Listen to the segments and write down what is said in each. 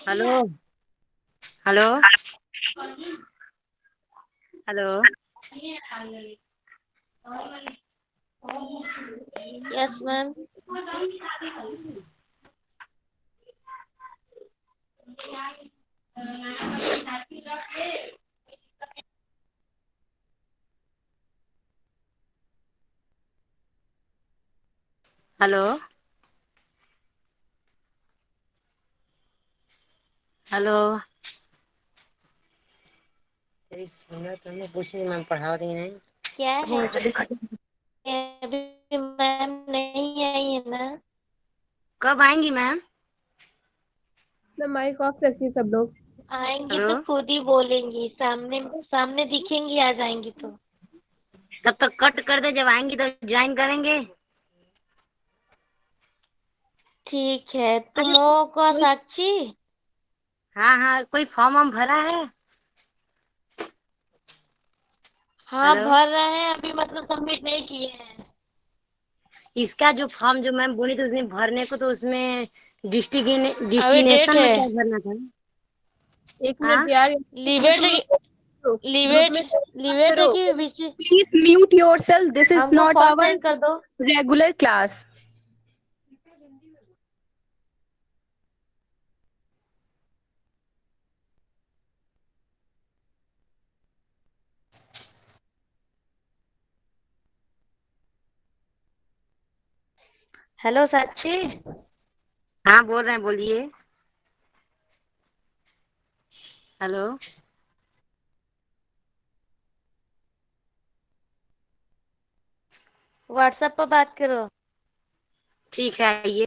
Hello. Hello. Hello. Yes ma'am. Hello. Hello. अरे सुनो, तुमने पूछी मैम पढ़ाओ दी नहीं। क्या है? वो जल्दी अभी मैम नहीं आई है ना। कब आएंगी मैम? ना माइक ऑफ रखिए सब लोग। आएंगी हेलो। तो खुद ही बोलेंगी, सामने सामने दिखेंगी, आ जाएंगी तो। तब तक कट कर दे, जब आएंगी तब ज्वाइन करेंगे। ठीक है, तुम हो को साक्षी? हाँ हाँ, कोई फॉर्म वॉर्म भरा है? हाँ हेलो। भर रहे हैं अभी, मतलब सबमिट नहीं किए हैं। इसका जो फॉर्म जो मैम बोली थी उसमें भरने को, तो उसमें अभी डेट डिस्टिनेशन में है। क्या भरना था? एक मिनट हाँ। यार, लिवेट। तुम लोग ग्रुप लिवेट। में लिवेट है करो। कि BC? Please mute yourself, this is हमको नॉट फॉर्म आवर सेंड कर दो। Regular class. हेलो साक्षी। हाँ, बोल रहे हैं, बोलिए। हेलो। व्हाट्सएप पर बात करो। ठीक है, आइए।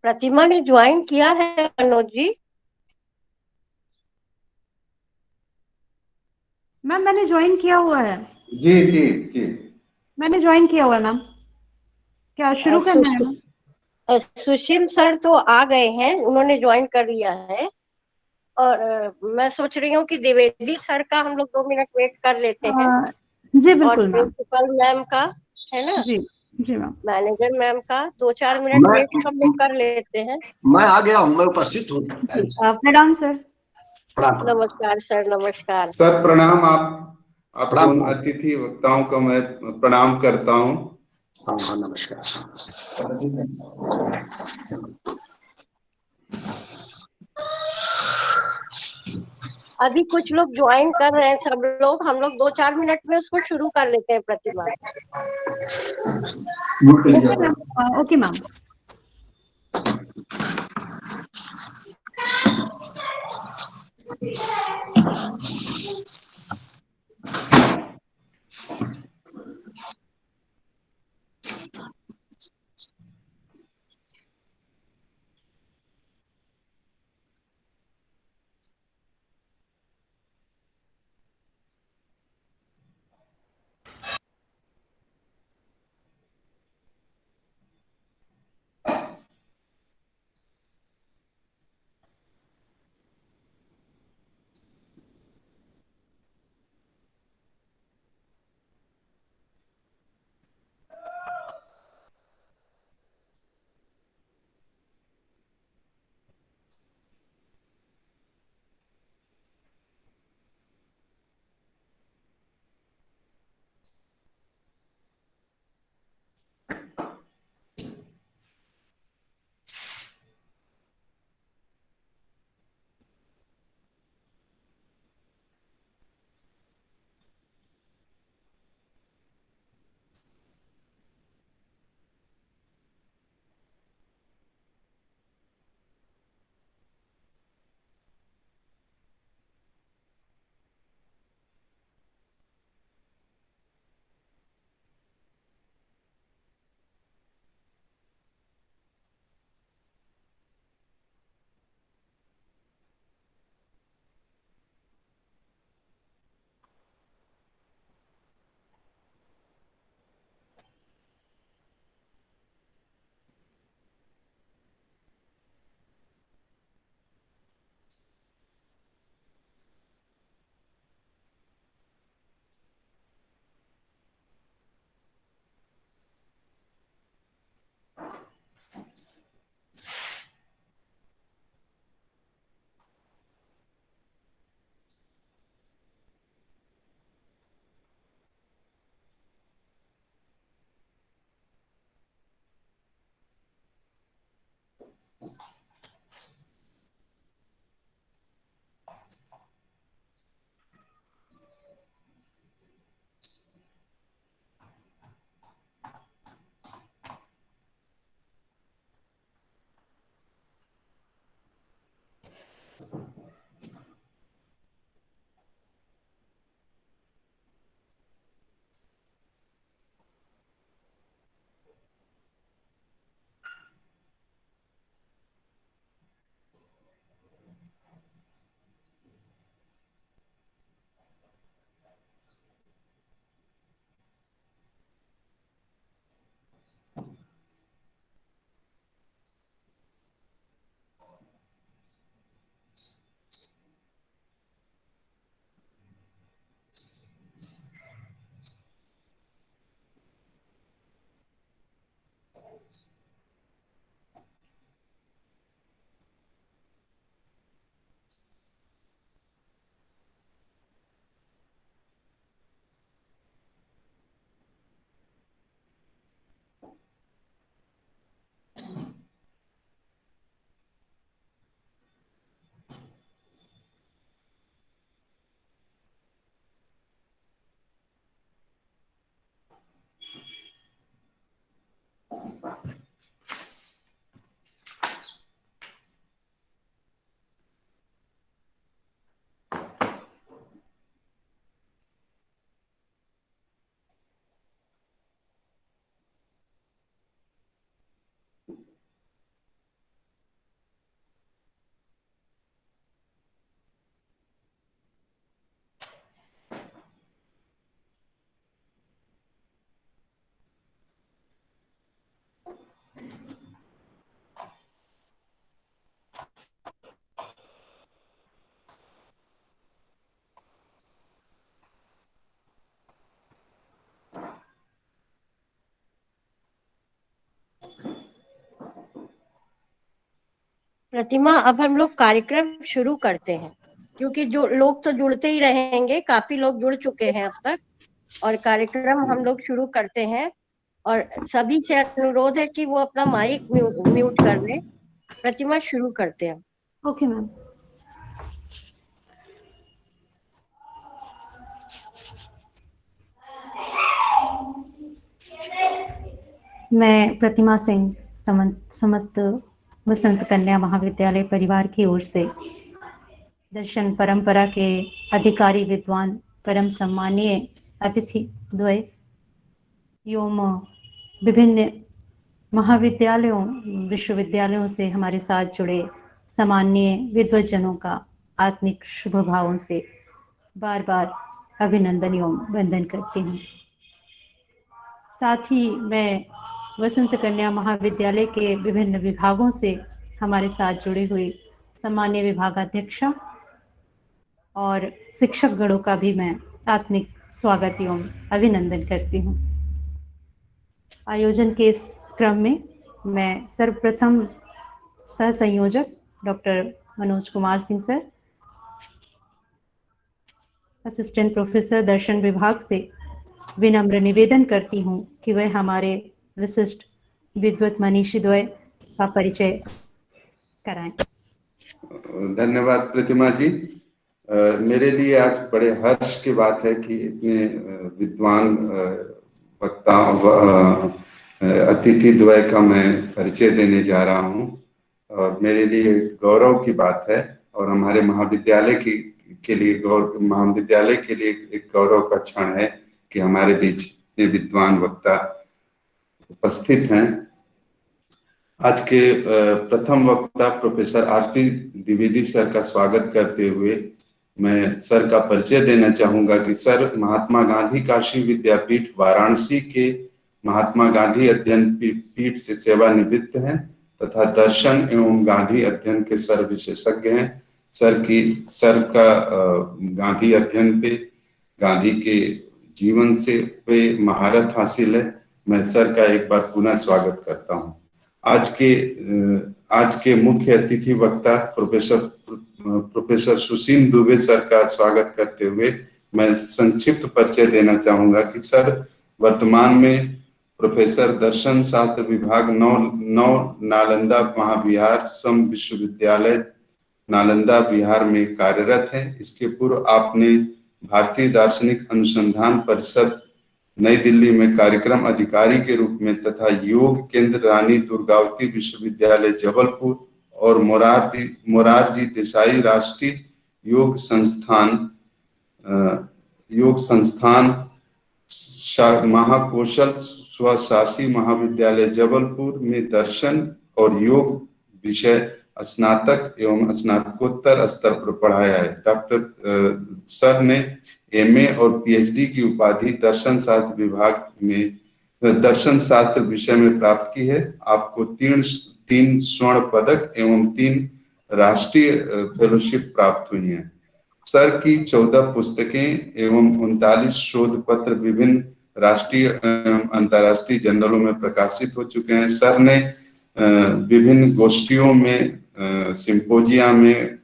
प्रतिमा ने ज्वाइन किया है मनोज जी? मैम मैंने ज्वाइन किया हुआ है। जी जी जी। मैंने ज्वाइन किया हुआ है मैम। क्या शुरू करना है मैम? सुशील सर तो आ गए हैं, उन्होंने ज्वाइन कर लिया है। और मैं सोच रही हूँ कि द्विवेदी सर का हम लोग 2 मिनट वेट कर लेते हैं। जी और बिल्कुल मैम। प्रिंसिपल मैम का, है ना, जी जी मैम। मैनेजर मैम का 2-4 मिनट मैं वेट हम लोग कर लेते हैं। मैं आ गया हूँ, मैं उपस्थित हूँ। प्रणाम सर। प्रणाम। नमस्कार सर, नमस्कार सर प्रणाम। आप प्रणाम। दोनों अतिथि वक्ताओं का मैं प्रणाम करता हूँ। हाँ हाँ, नमस्कार। अभी कुछ लोग ज्वाइन कर रहे हैं, सब लोग, हम लोग 2-4 मिनट में उसको शुरू कर लेते हैं Pratima. Okay ma'am, okay ma'am. Pratima, अब हम लोग कार्यक्रम शुरू करते हैं, क्योंकि जो लोग तो जुड़ते ही रहेंगे, काफी लोग जुड़ चुके हैं अब तक, और कार्यक्रम हम लोग शुरू करते हैं। और सभी से अनुरोध है कि वो अपना माइक म्यूट कर लें। प्रतिमा, शुरू करते हैं। Okay ma'am. मैं प्रतिमा सिंह समस्त वसंत कन्या महाविद्यालय परिवार की ओर से दर्शन परंपरा के अधिकारी विद्वान परम सम्मानीय अतिथि द्वय एवं विभिन्न महाविद्यालयों विश्वविद्यालयों से हमारे साथ जुड़े सम्मानीय विद्वज्जनों का आत्मिक शुभ भावों से बार बार अभिनंदन एवं वंदन करती हूँ। साथ ही मैं वसंत कन्या महाविद्यालय के विभिन्न विभागों से हमारे साथ जुड़ी हुई सम्मानीय विभागाध्यक्षा और शिक्षक गणों का भी मैं आत्मिक स्वागत एवं अभिनंदन करती हूँ। आयोजन के इस क्रम में मैं सर्वप्रथम सह संयोजक doctor Manoj Kumar Singh sir, assistant professor दर्शन विभाग से विनम्र निवेदन करती हूँ कि वह हमारे विशिष्ट विद्वत मनीषी द्वय का परिचय कराएं। धन्यवाद प्रतिमा जी। मेरे लिए आज बड़े हर्ष की बात है कि इतने विद्वान वक्ताओं अतिथि द्वय का मैं परिचय देने जा रहा हूँ, और मेरे लिए गौरव की बात है, और हमारे महाविद्यालय के लिए एक गौरव का क्षण है कि हमारे बीच ये विद्वान वक्ता उपस्थित हैं। आज के प्रथम वक्ता प्रोफेसर आरपी द्विवेदी सर का स्वागत करते हुए मैं सर का परिचय देना चाहूंगा कि सर महात्मा गांधी काशी विद्यापीठ वाराणसी के महात्मा गांधी अध्ययन पीठ से सेवानिवृत्त हैं तथा दर्शन एवं गांधी अध्ययन के सर विशेषज्ञ हैं। सर का गांधी अध्ययन पे, गांधी के जीवन से पे महारत हासिल है। मैं सर का एक बार पुनः स्वागत करता हूं। आज के मुख्य अतिथि वक्ता प्रोफेसर सुशील दुबे सर का स्वागत करते हुए मैं संक्षिप्त परिचय देना चाहूंगा कि सर वर्तमान में प्रोफेसर दर्शन शास्त्र विभाग नौ नालंदा महाविहार सम विश्वविद्यालय नालंदा बिहार में कार्यरत है। इसके पूर्व आपने भारतीय दार्शनिक अनुसंधान परिषद नई दिल्ली में कार्यक्रम अधिकारी के रूप में तथा योग केंद्र रानी दुर्गावती विश्वविद्यालय जबलपुर और मोरारजी देसाई राष्ट्रीय योग संस्थान महाकौशल स्वशासी महाविद्यालय जबलपुर में दर्शन और योग विषय स्नातक एवं स्नातकोत्तर स्तर पर पढ़ाया है। डॉक्टर सर ने एमए और पीएचडी की उपाधि दर्शन शास्त्र विभाग में दर्शन शास्त्र विषय में प्राप्त की है। आपको 3 स्वर्ण पदक एवं 3 राष्ट्रीय फेलोशिप प्राप्त हुई हैं। सर की 14 पुस्तकें एवं 39 शोध पत्र विभिन्न राष्ट्रीय एवं अंतर्राष्ट्रीय जर्नलों में प्रकाशित हो चुके हैं। सर ने विभिन्न गोष्ठियों में, सिंपोजिया में,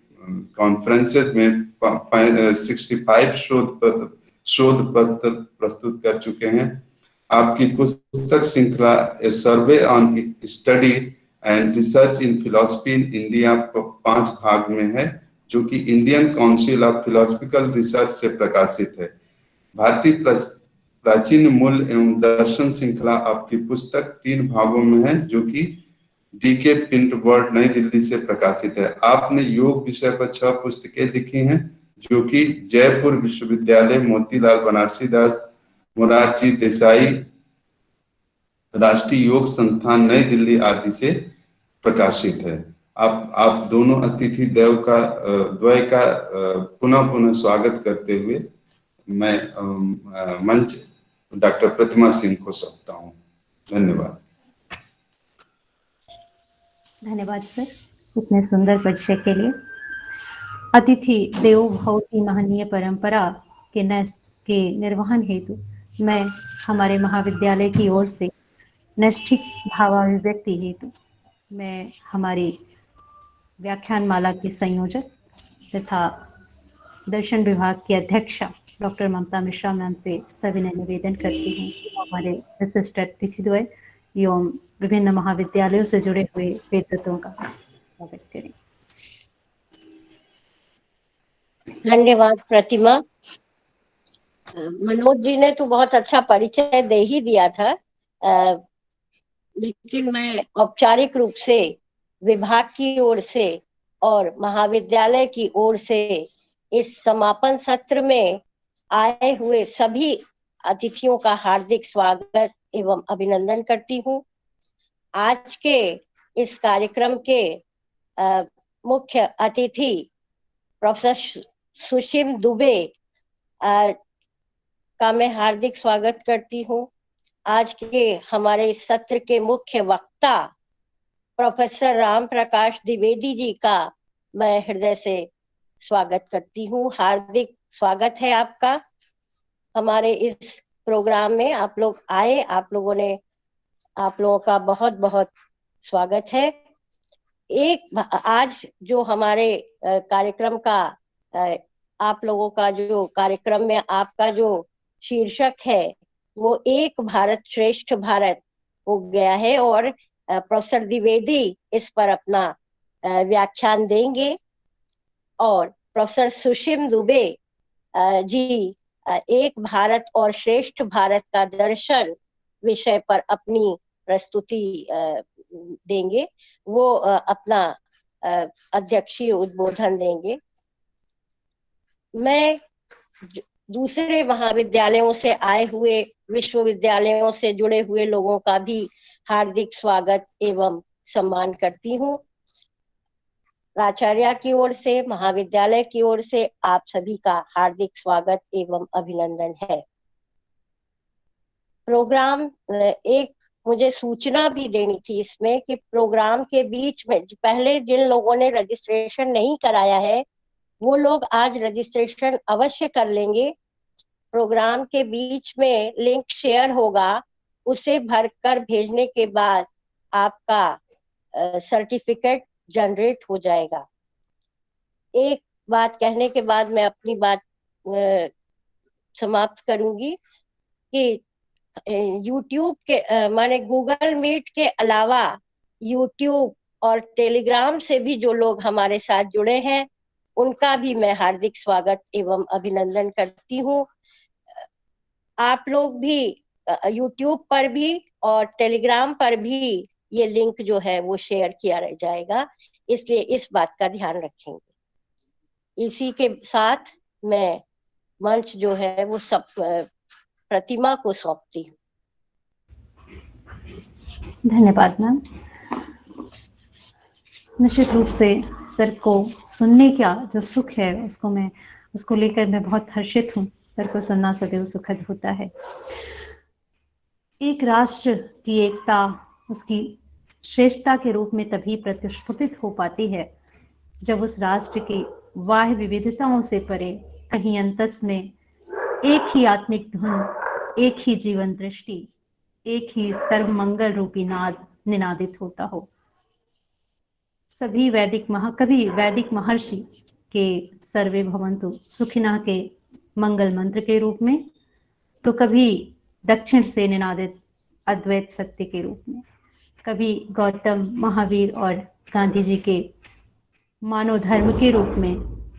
कॉन्फ्रेंसेस में 65 शोध पत्र प्रस्तुत कर चुके हैं। आपकी पुस्तक श्रृंखला a survey on study and research in philosophy in India 5 भाग में है, जो कि Indian Council of Philosophical Research से प्रकाशित है। भारतीय प्राचीन मूल एवं दर्शन श्रृंखला आपकी पुस्तक 3 भागों में है, जो कि डीके प्रिंट वर्ल्ड नई दिल्ली से प्रकाशित है। आपने योग विषय पर 6 पुस्तकें लिखी हैं, जो कि जयपुर विश्वविद्यालय, मोतीलाल बनारसी दास, मोरारजी देसाई राष्ट्रीय योग संस्थान नई दिल्ली आदि से प्रकाशित है। आप दोनों अतिथि द्वय का पुनः स्वागत करते हुए मैं मंच डॉक्टर प्रतिमा सिंह को सौंपता हूँ। धन्यवाद। धन्यवाद सर इतने सुंदर परिचय के लिए। अतिथि देवो भव की महनीय परंपरा के निर्वहन हेतु मैं हमारे महाविद्यालय की ओर से नैष्ठिक भावाभिव्यक्ति हेतु मैं हमारी व्याख्यानमाला की संयोजक तथा दर्शन विभाग की अध्यक्षा डॉक्टर ममता मिश्रा मैम से सविनय निवेदन करती हूँ कि हमारे विशिष्ट अतिथिद्वय एवं विभिन्न महाविद्यालयों से जुड़े हुए वेदविदों का स्वागत करें। धन्यवाद प्रतिमा। मनोज जी ने तो बहुत अच्छा परिचय दे ही दिया था, लेकिन मैं औपचारिक रूप से विभाग की ओर से और महाविद्यालय की ओर से इस समापन सत्र में आए हुए सभी अतिथियों का हार्दिक स्वागत एवं अभिनंदन करती हूँ। आज के इस कार्यक्रम के मुख्य अतिथि प्रोफेसर सुशीम दुबे का मैं हार्दिक स्वागत करती हूँ। आज के हमारे इस सत्र के मुख्य वक्ता प्रोफेसर राम प्रकाश द्विवेदी जी का मैं हृदय से स्वागत करती हूँ। हार्दिक स्वागत है आपका हमारे इस प्रोग्राम में। आप लोग आए, आप लोगों का बहुत बहुत स्वागत है। आज जो हमारे कार्यक्रम का आप लोगों का जो कार्यक्रम में आपका जो शीर्षक है वो एक भारत श्रेष्ठ भारत हो गया है और प्रोफेसर द्विवेदी इस पर अपना व्याख्यान देंगे और प्रोफेसर सुशीम दुबे जी एक भारत और श्रेष्ठ भारत का दर्शन विषय पर अपनी प्रस्तुति देंगे। वो अपना अध्यक्षीय उद्बोधन देंगे। मैं दूसरे महाविद्यालयों से आए हुए विश्वविद्यालयों से जुड़े हुए लोगों का भी हार्दिक स्वागत एवं सम्मान करती हूँ। प्राचार्य की ओर से, महाविद्यालय की ओर से आप सभी का हार्दिक स्वागत एवं अभिनंदन है। प्रोग्राम एक मुझे सूचना भी देनी थी इसमें कि प्रोग्राम के बीच में पहले जिन लोगों ने रजिस्ट्रेशन नहीं कराया है वो लोग आज रजिस्ट्रेशन अवश्य कर लेंगे। प्रोग्राम के बीच में लिंक शेयर होगा, उसे भरकर भेजने के बाद आपका सर्टिफिकेट जनरेट हो जाएगा। एक बात कहने के बाद मैं अपनी बात समाप्त करूंगी कि यूट्यूब के माने गूगल मीट के अलावा यूट्यूब और टेलीग्राम से भी जो लोग हमारे साथ जुड़े हैं उनका भी मैं हार्दिक स्वागत एवं अभिनंदन करती हूँ। आप लोग भी यूट्यूब पर भी और टेलीग्राम पर भी ये लिंक जो है वो शेयर किया जाएगा, इसलिए इस बात का ध्यान रखेंगे। इसी के साथ मैं मंच जो है वो सब प्रतिमा को सौंपती हूँ। धन्यवाद मैम। निश्चित रूप से सर को सुनने का जो सुख है उसको लेकर मैं बहुत हर्षित हूँ। सर को सुनना सदैव सुखद होता है। एक राष्ट्र की एकता उसकी श्रेष्ठता के रूप में तभी प्रतिष्ठित हो पाती है जब उस राष्ट्र की बाह्य विविधताओं से परे कहीं अंतस में एक ही आत्मिक धुन, एक ही जीवन दृष्टि, एक ही सर्वमंगल रूपी नाद निनादित होता हो। सभी कवि वैदिक महर्षि के सर्वे भवन्तु सुखिनः के मंगल मंत्र के रूप में, तो कभी दक्षिण से निनादित अद्वैत सत्य के रूप में, कभी गौतम, महावीर और गांधी जी के मानव धर्म के रूप में,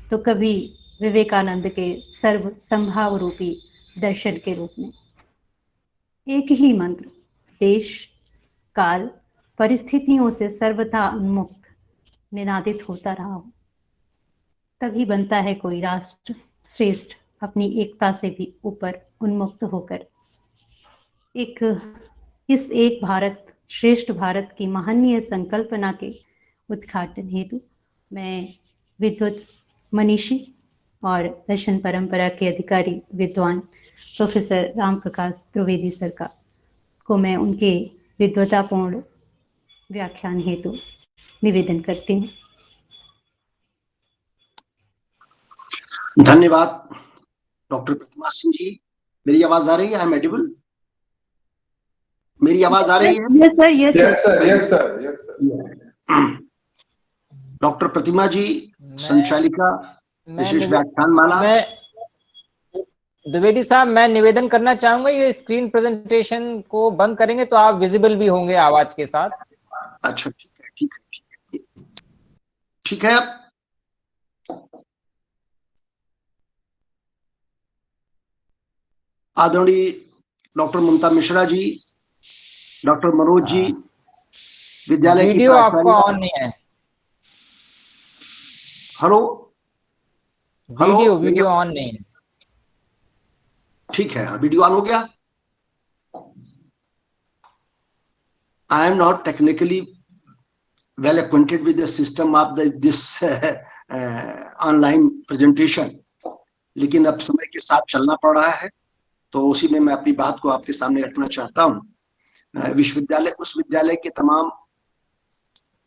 तो कभी विवेकानंद के सर्व संभाव रूपी दर्शन के रूप में। एक ही मंत्र देश, काल, परिस्थितियों से सर्वथा उन्मुक्त निनादित होता रहा हो, तभी बनता है कोई राष्ट्र श्रेष्ठ, अपनी एकता से भी ऊपर उन्मुक्त होकर। इस एक भारत श्रेष्ठ भारत की महनीय संकल्पना के उद्घाटन हेतु मैं विद्वत मनीषी और दर्शन परंपरा के अधिकारी विद्वान प्रोफेसर राम प्रकाश द्विवेदी सर को मैं उनके विद्वतापूर्ण व्याख्यान हेतु निवेदन करती हूँ। धन्यवाद डॉक्टर प्रतिमा सिंह जी। मेरी आवाज आ रही है? I am audible? मेरी आवाज आ रही है? Yes sir, yes yes sir, yes sir, yes sir. Doctor Pratima ji, मैं संचालिका मैं विशेष निवे- व्याख्यान माला। मैं द्विवेदी साहब, मैं निवेदन करना चाहूंगा, ये स्क्रीन प्रेजेंटेशन को बंद करेंगे तो आप विजिबल भी होंगे आवाज के साथ। अच्छा, ठीक है, ठीक है, ठीक है, ठीक है। आदरणीय डॉक्टर ममता मिश्रा जी, डॉक्टर मनोज जी, विद्यालय की वीडियो आपका प्राचार्य। ऑन नहीं है। हेलो हेलो, वीडियो ऑन नहीं है। ठीक है, वीडियो ऑन हो गया। I am not technically well acquainted with the system of this online presentation, लेकिन अब समय के साथ चलना पड़ रहा है, तो उसी में मैं अपनी बात को आपके सामने रखना चाहता हूँ। विश्वविद्यालय, उस विद्यालय के तमाम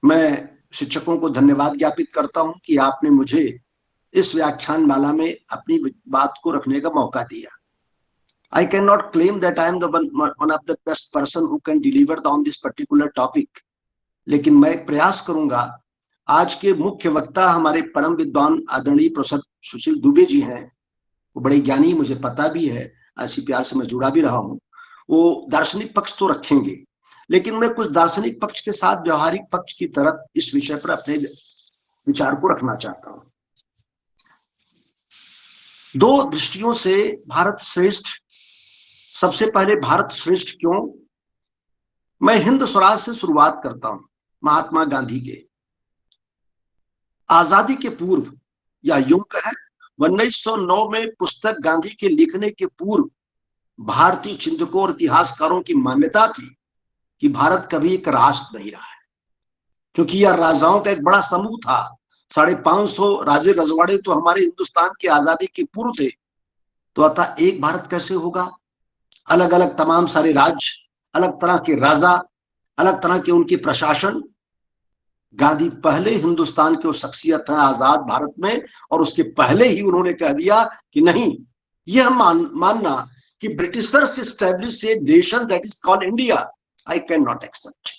मैं शिक्षकों को धन्यवाद ज्ञापित करता हूं कि आपने मुझे इस व्याख्यान माला में अपनी बात को रखने का मौका दिया। I cannot claim that I am the one of the best person who can deliver on this particular topic, लेकिन मैं प्रयास करूंगा। आज के मुख्य वक्ता हमारे परम विद्वान आदरणीय प्रोफेसर सुशील दुबे जी हैं, वो बड़े ज्ञानी, मुझे पता भी है, ICPR से मैं जुड़ा भी रहा हूँ। वो दार्शनिक पक्ष तो रखेंगे, लेकिन मैं कुछ दार्शनिक पक्ष के साथ व्यवहारिक पक्ष की तरफ इस विषय पर अपने विचार को रखना चाहता हूं। दो दृष्टियों से भारत श्रेष्ठ। सबसे पहले भारत श्रेष्ठ क्यों? मैं हिंद स्वराज से शुरुआत करता हूं। महात्मा गांधी के आजादी के पूर्व, या यूं कहें 1909 में पुस्तक गांधी के लिखने के पूर्व भारतीय चिंतकों और इतिहासकारों की मान्यता थी कि भारत कभी एक राष्ट्र नहीं रहा है, क्योंकि यह राजाओं का एक बड़ा समूह था। 550 राजे रजवाड़े तो हमारे हिंदुस्तान की आजादी के पूर्व थे, तो अतः एक भारत कैसे होगा? अलग अलग तमाम सारे राज्य, अलग तरह के राजा, अलग तरह के उनके प्रशासन। गांधी पहले हिंदुस्तान के वो शख्सियत है आजाद भारत में, और उसके पहले ही उन्होंने कह दिया कि नहीं, यह मानना कि Britishers establish a nation that is called India, I can not accept.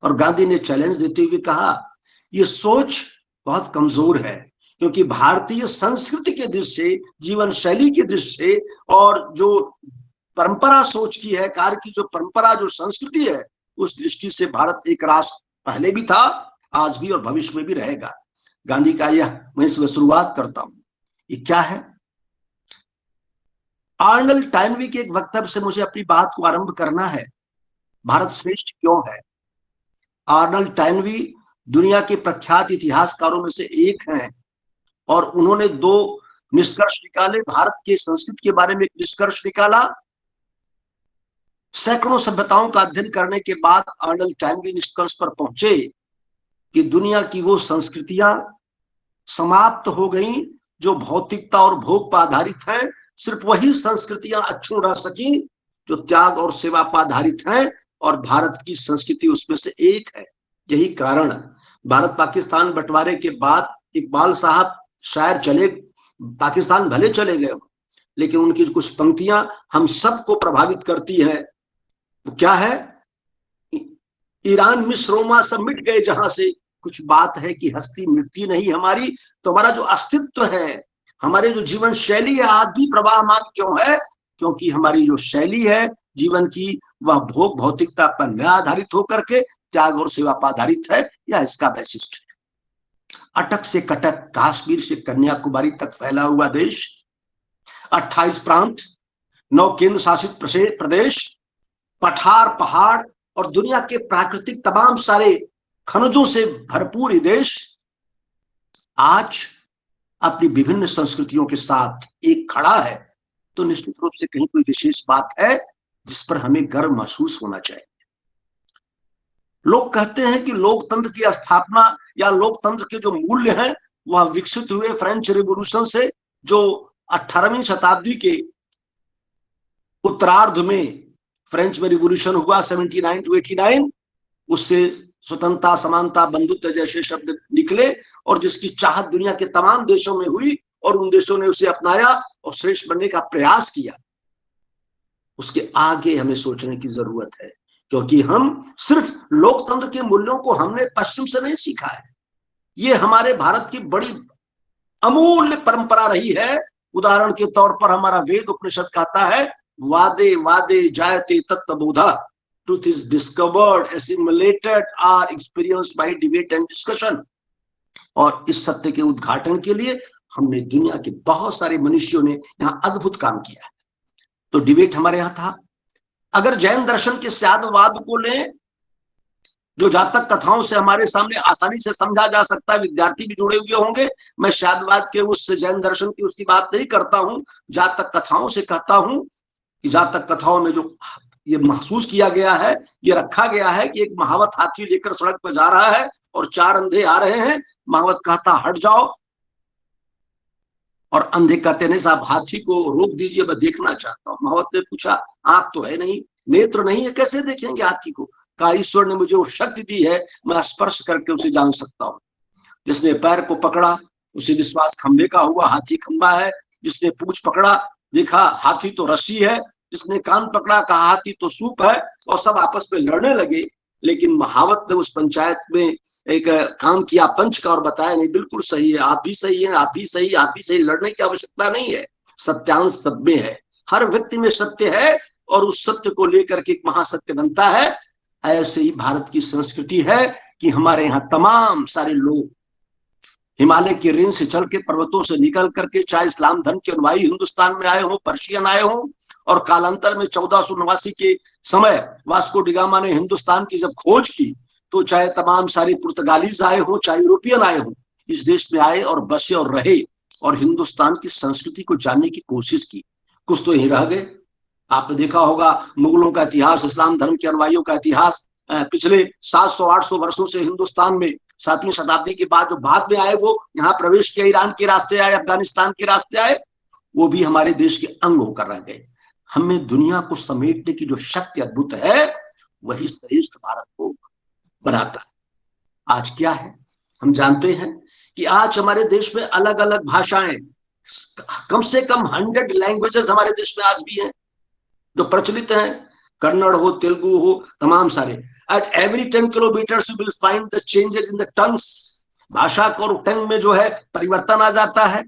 और गांधी ने चैलेंज देते हुए कहा, यह सोच बहुत कमजोर है, क्योंकि भारतीय संस्कृति के दृष्टि से, जीवन शैली की दृष्टि से, और जो परंपरा सोच की है, कार्य की जो परंपरा, जो संस्कृति है, उस दृष्टि से भारत एक राष्ट्र पहले भी था, आज भी और भविष्य में भी रहेगा। गांधी का यह, मैं इसमें शुरुआत करता हूं। ये क्या है? आर्नल्ड टाइनवी के एक वक्तव्य से मुझे अपनी बात को आरंभ करना है। भारत श्रेष्ठ क्यों है? आर्नल्ड टाइनवी दुनिया के प्रख्यात इतिहासकारों में से एक हैं, और उन्होंने दो निष्कर्ष निकाले। भारत के संस्कृति के बारे में एक निष्कर्ष निकाला। सैकड़ों सभ्यताओं का अध्ययन करने के बाद आर्नल्ड टाइनवी निष्कर्ष पर पहुंचे कि दुनिया की वो संस्कृतियां समाप्त हो गई जो भौतिकता और भोग पर आधारित हैं। सिर्फ वही संस्कृतियां अक्षुण्ण रह सकी जो त्याग और सेवा पर आधारित हैं, और भारत की संस्कृति उसमें से एक है। यही कारण भारत पाकिस्तान बंटवारे के बाद इकबाल साहब शायर चले, पाकिस्तान भले चले गए, लेकिन उनकी कुछ पंक्तियां हम सबको प्रभावित करती है। वो क्या है? ईरान मिस्र रोमा सब मिट गए जहां से, कुछ बात है कि हस्ती मिटती नहीं हमारी। तो हमारा जो अस्तित्व है, हमारे जो जीवन शैली है, आज भी प्रवाहमान क्यों है? क्योंकि हमारी जो शैली है जीवन की, वह भोग भौतिकता पर न आधारित होकर के त्याग और सेवा पर आधारित है। यह इसका वैशिष्ट्य है। अटक से कटक, कश्मीर से कन्याकुमारी तक फैला हुआ देश, 28 प्रांत, 9 केंद्र शासित प्रदेश, पठार पहाड़ और दुनिया के प्राकृतिक तमाम सारे खनिजों से भरपूर ये देश आज अपनी विभिन्न संस्कृतियों के साथ एक खड़ा है। तो निश्चित रूप से कहीं कोई विशेष बात है जिस पर हमें गर्व महसूस होना चाहिए। लोग कहते हैं कि लोकतंत्र की स्थापना या लोकतंत्र के जो मूल्य हैं वह विकसित हुए फ्रेंच रिवॉल्यूशन से, जो 18वीं शताब्दी के उत्तरार्ध में फ्रेंच में रिवॉल्यूशन हुआ 79 to 89, उससे स्वतंत्रता, समानता, बंधुत्व जैसे शब्द निकले, और जिसकी चाहत दुनिया के तमाम देशों में हुई, और उन देशों ने उसे अपनाया और श्रेष्ठ बनने का प्रयास किया। उसके आगे हमें सोचने की जरूरत है, क्योंकि हम सिर्फ लोकतंत्र के मूल्यों को हमने पश्चिम से नहीं सीखा है, ये हमारे भारत की बड़ी अमूल्य परंपरा रही है। उदाहरण के तौर पर हमारा वेद उपनिषद कहता है, वादे वादे जायते तत्वबोधा, truth is discovered, assimilated, are experienced by debate and discussion. और इस सत्य के उद्घाटन के लिए हमने दुनिया के बहुत सारे मनुष्यों ने यहाँ अद्भुत काम किया है। तो डिबेट हमारे यहाँ था। अगर जैन दर्शन के शाद्यवाद को लें, जो जातक कथाओं से हमारे सामने आसानी से समझा जा सकता है, विद्यार्थी भी जुड़े हुए होंगे, मैं शाद्यवाद के उस जैन दर्शन की उसकी बात नहीं करता हूं, जातक कथाओं से कहता हूं कि जातक कथाओं में जो ये महसूस किया गया है, ये रखा गया है कि एक महावत हाथी लेकर सड़क पर जा रहा है और 4 अंधे आ रहे हैं। महावत कहता हट जाओ, और अंधे कहते नहीं साहब हाथी को रोक दीजिए, मैं देखना चाहता हूं। महावत ने पूछा आंख तो है नहीं, नेत्र नहीं है, कैसे देखेंगे हाथी को? कहा ईश्वर ने मुझे वो शक्ति दी है, मैं स्पर्श करके उसे जान सकता हूँ। जिसने पैर को पकड़ा उसे विश्वास खंबे का हुआ, हाथी खंबा है। जिसने पूंछ पकड़ा देखा हाथी तो रस्सी है। जिसने कान पकड़ा कहा हाथी तो सूप है, और सब आपस में लड़ने लगे। लेकिन महावत ने उस पंचायत में एक काम किया पंच का और बताया नहीं बिल्कुल सही है, आप भी सही है, आप भी सही, आप भी सही, लड़ने की आवश्यकता नहीं है, सत्यांश सब में है, हर व्यक्ति में सत्य है और उस सत्य को लेकर के एक महासत्य बनता है। ऐसे ही भारत की संस्कृति है कि हमारे यहाँ तमाम सारे लोग हिमालय की रेंज से चल के पर्वतों से निकल करके, चाहे इस्लाम धर्म के अनुयायी हिंदुस्तान में आए हों, पर्शियन आए हों, और कालांतर में 1489 के समय वास्को डिगामा ने हिंदुस्तान की जब खोज की, तो चाहे तमाम सारे पुर्तगालीज आए हों, चाहे यूरोपियन आए हों, इस देश में आए और बसे और रहे और हिंदुस्तान की संस्कृति को जानने की कोशिश की। कुछ तो यहीं रह गए। आपने देखा होगा मुगलों का इतिहास, इस्लाम धर्म के अनुयायियों का इतिहास, पिछले 700-800 वर्षों से हिंदुस्तान में 7वीं शताब्दी के बाद जो बाद में आए वो यहाँ प्रवेश किया, ईरान के रास्ते आए, अफगानिस्तान के रास्ते आए, वो भी हमारे देश के अंग होकर रह गए। हमें दुनिया को समेटने की जो शक्ति अद्भुत है वही श्रेष्ठ भारत को बनाता है। आज क्या है हम जानते हैं कि आज हमारे देश में अलग अलग भाषाएं, कम से कम 100 लैंग्वेजेस हमारे देश में आज भी हैं जो प्रचलित हैं, कन्नड़ हो, तेलुगु हो, तमाम सारे। At every 10 kilometers you will find the changes in the tongues। भाषा और टंग में जो है परिवर्तन आ जाता है,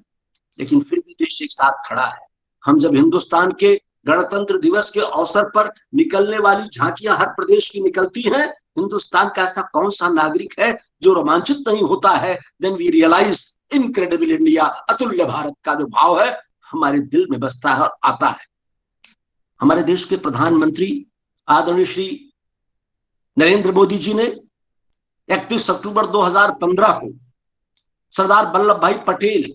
लेकिन फिर भी देश एक साथ खड़ा है। हम जब हिंदुस्तान के गणतंत्र दिवस के अवसर पर निकलने वाली झांकियां हर प्रदेश की निकलती हैं, हिंदुस्तान का ऐसा कौन सा नागरिक है जो रोमांचित नहीं होता है? Then we realize incredible India, अतुल्य भारत का जो भाव है हमारे दिल में बसता है और आता है। हमारे देश के प्रधानमंत्री आदरणीय श्री नरेंद्र मोदी जी ने 31 अक्टूबर 2015 को सरदार वल्लभ भाई पटेल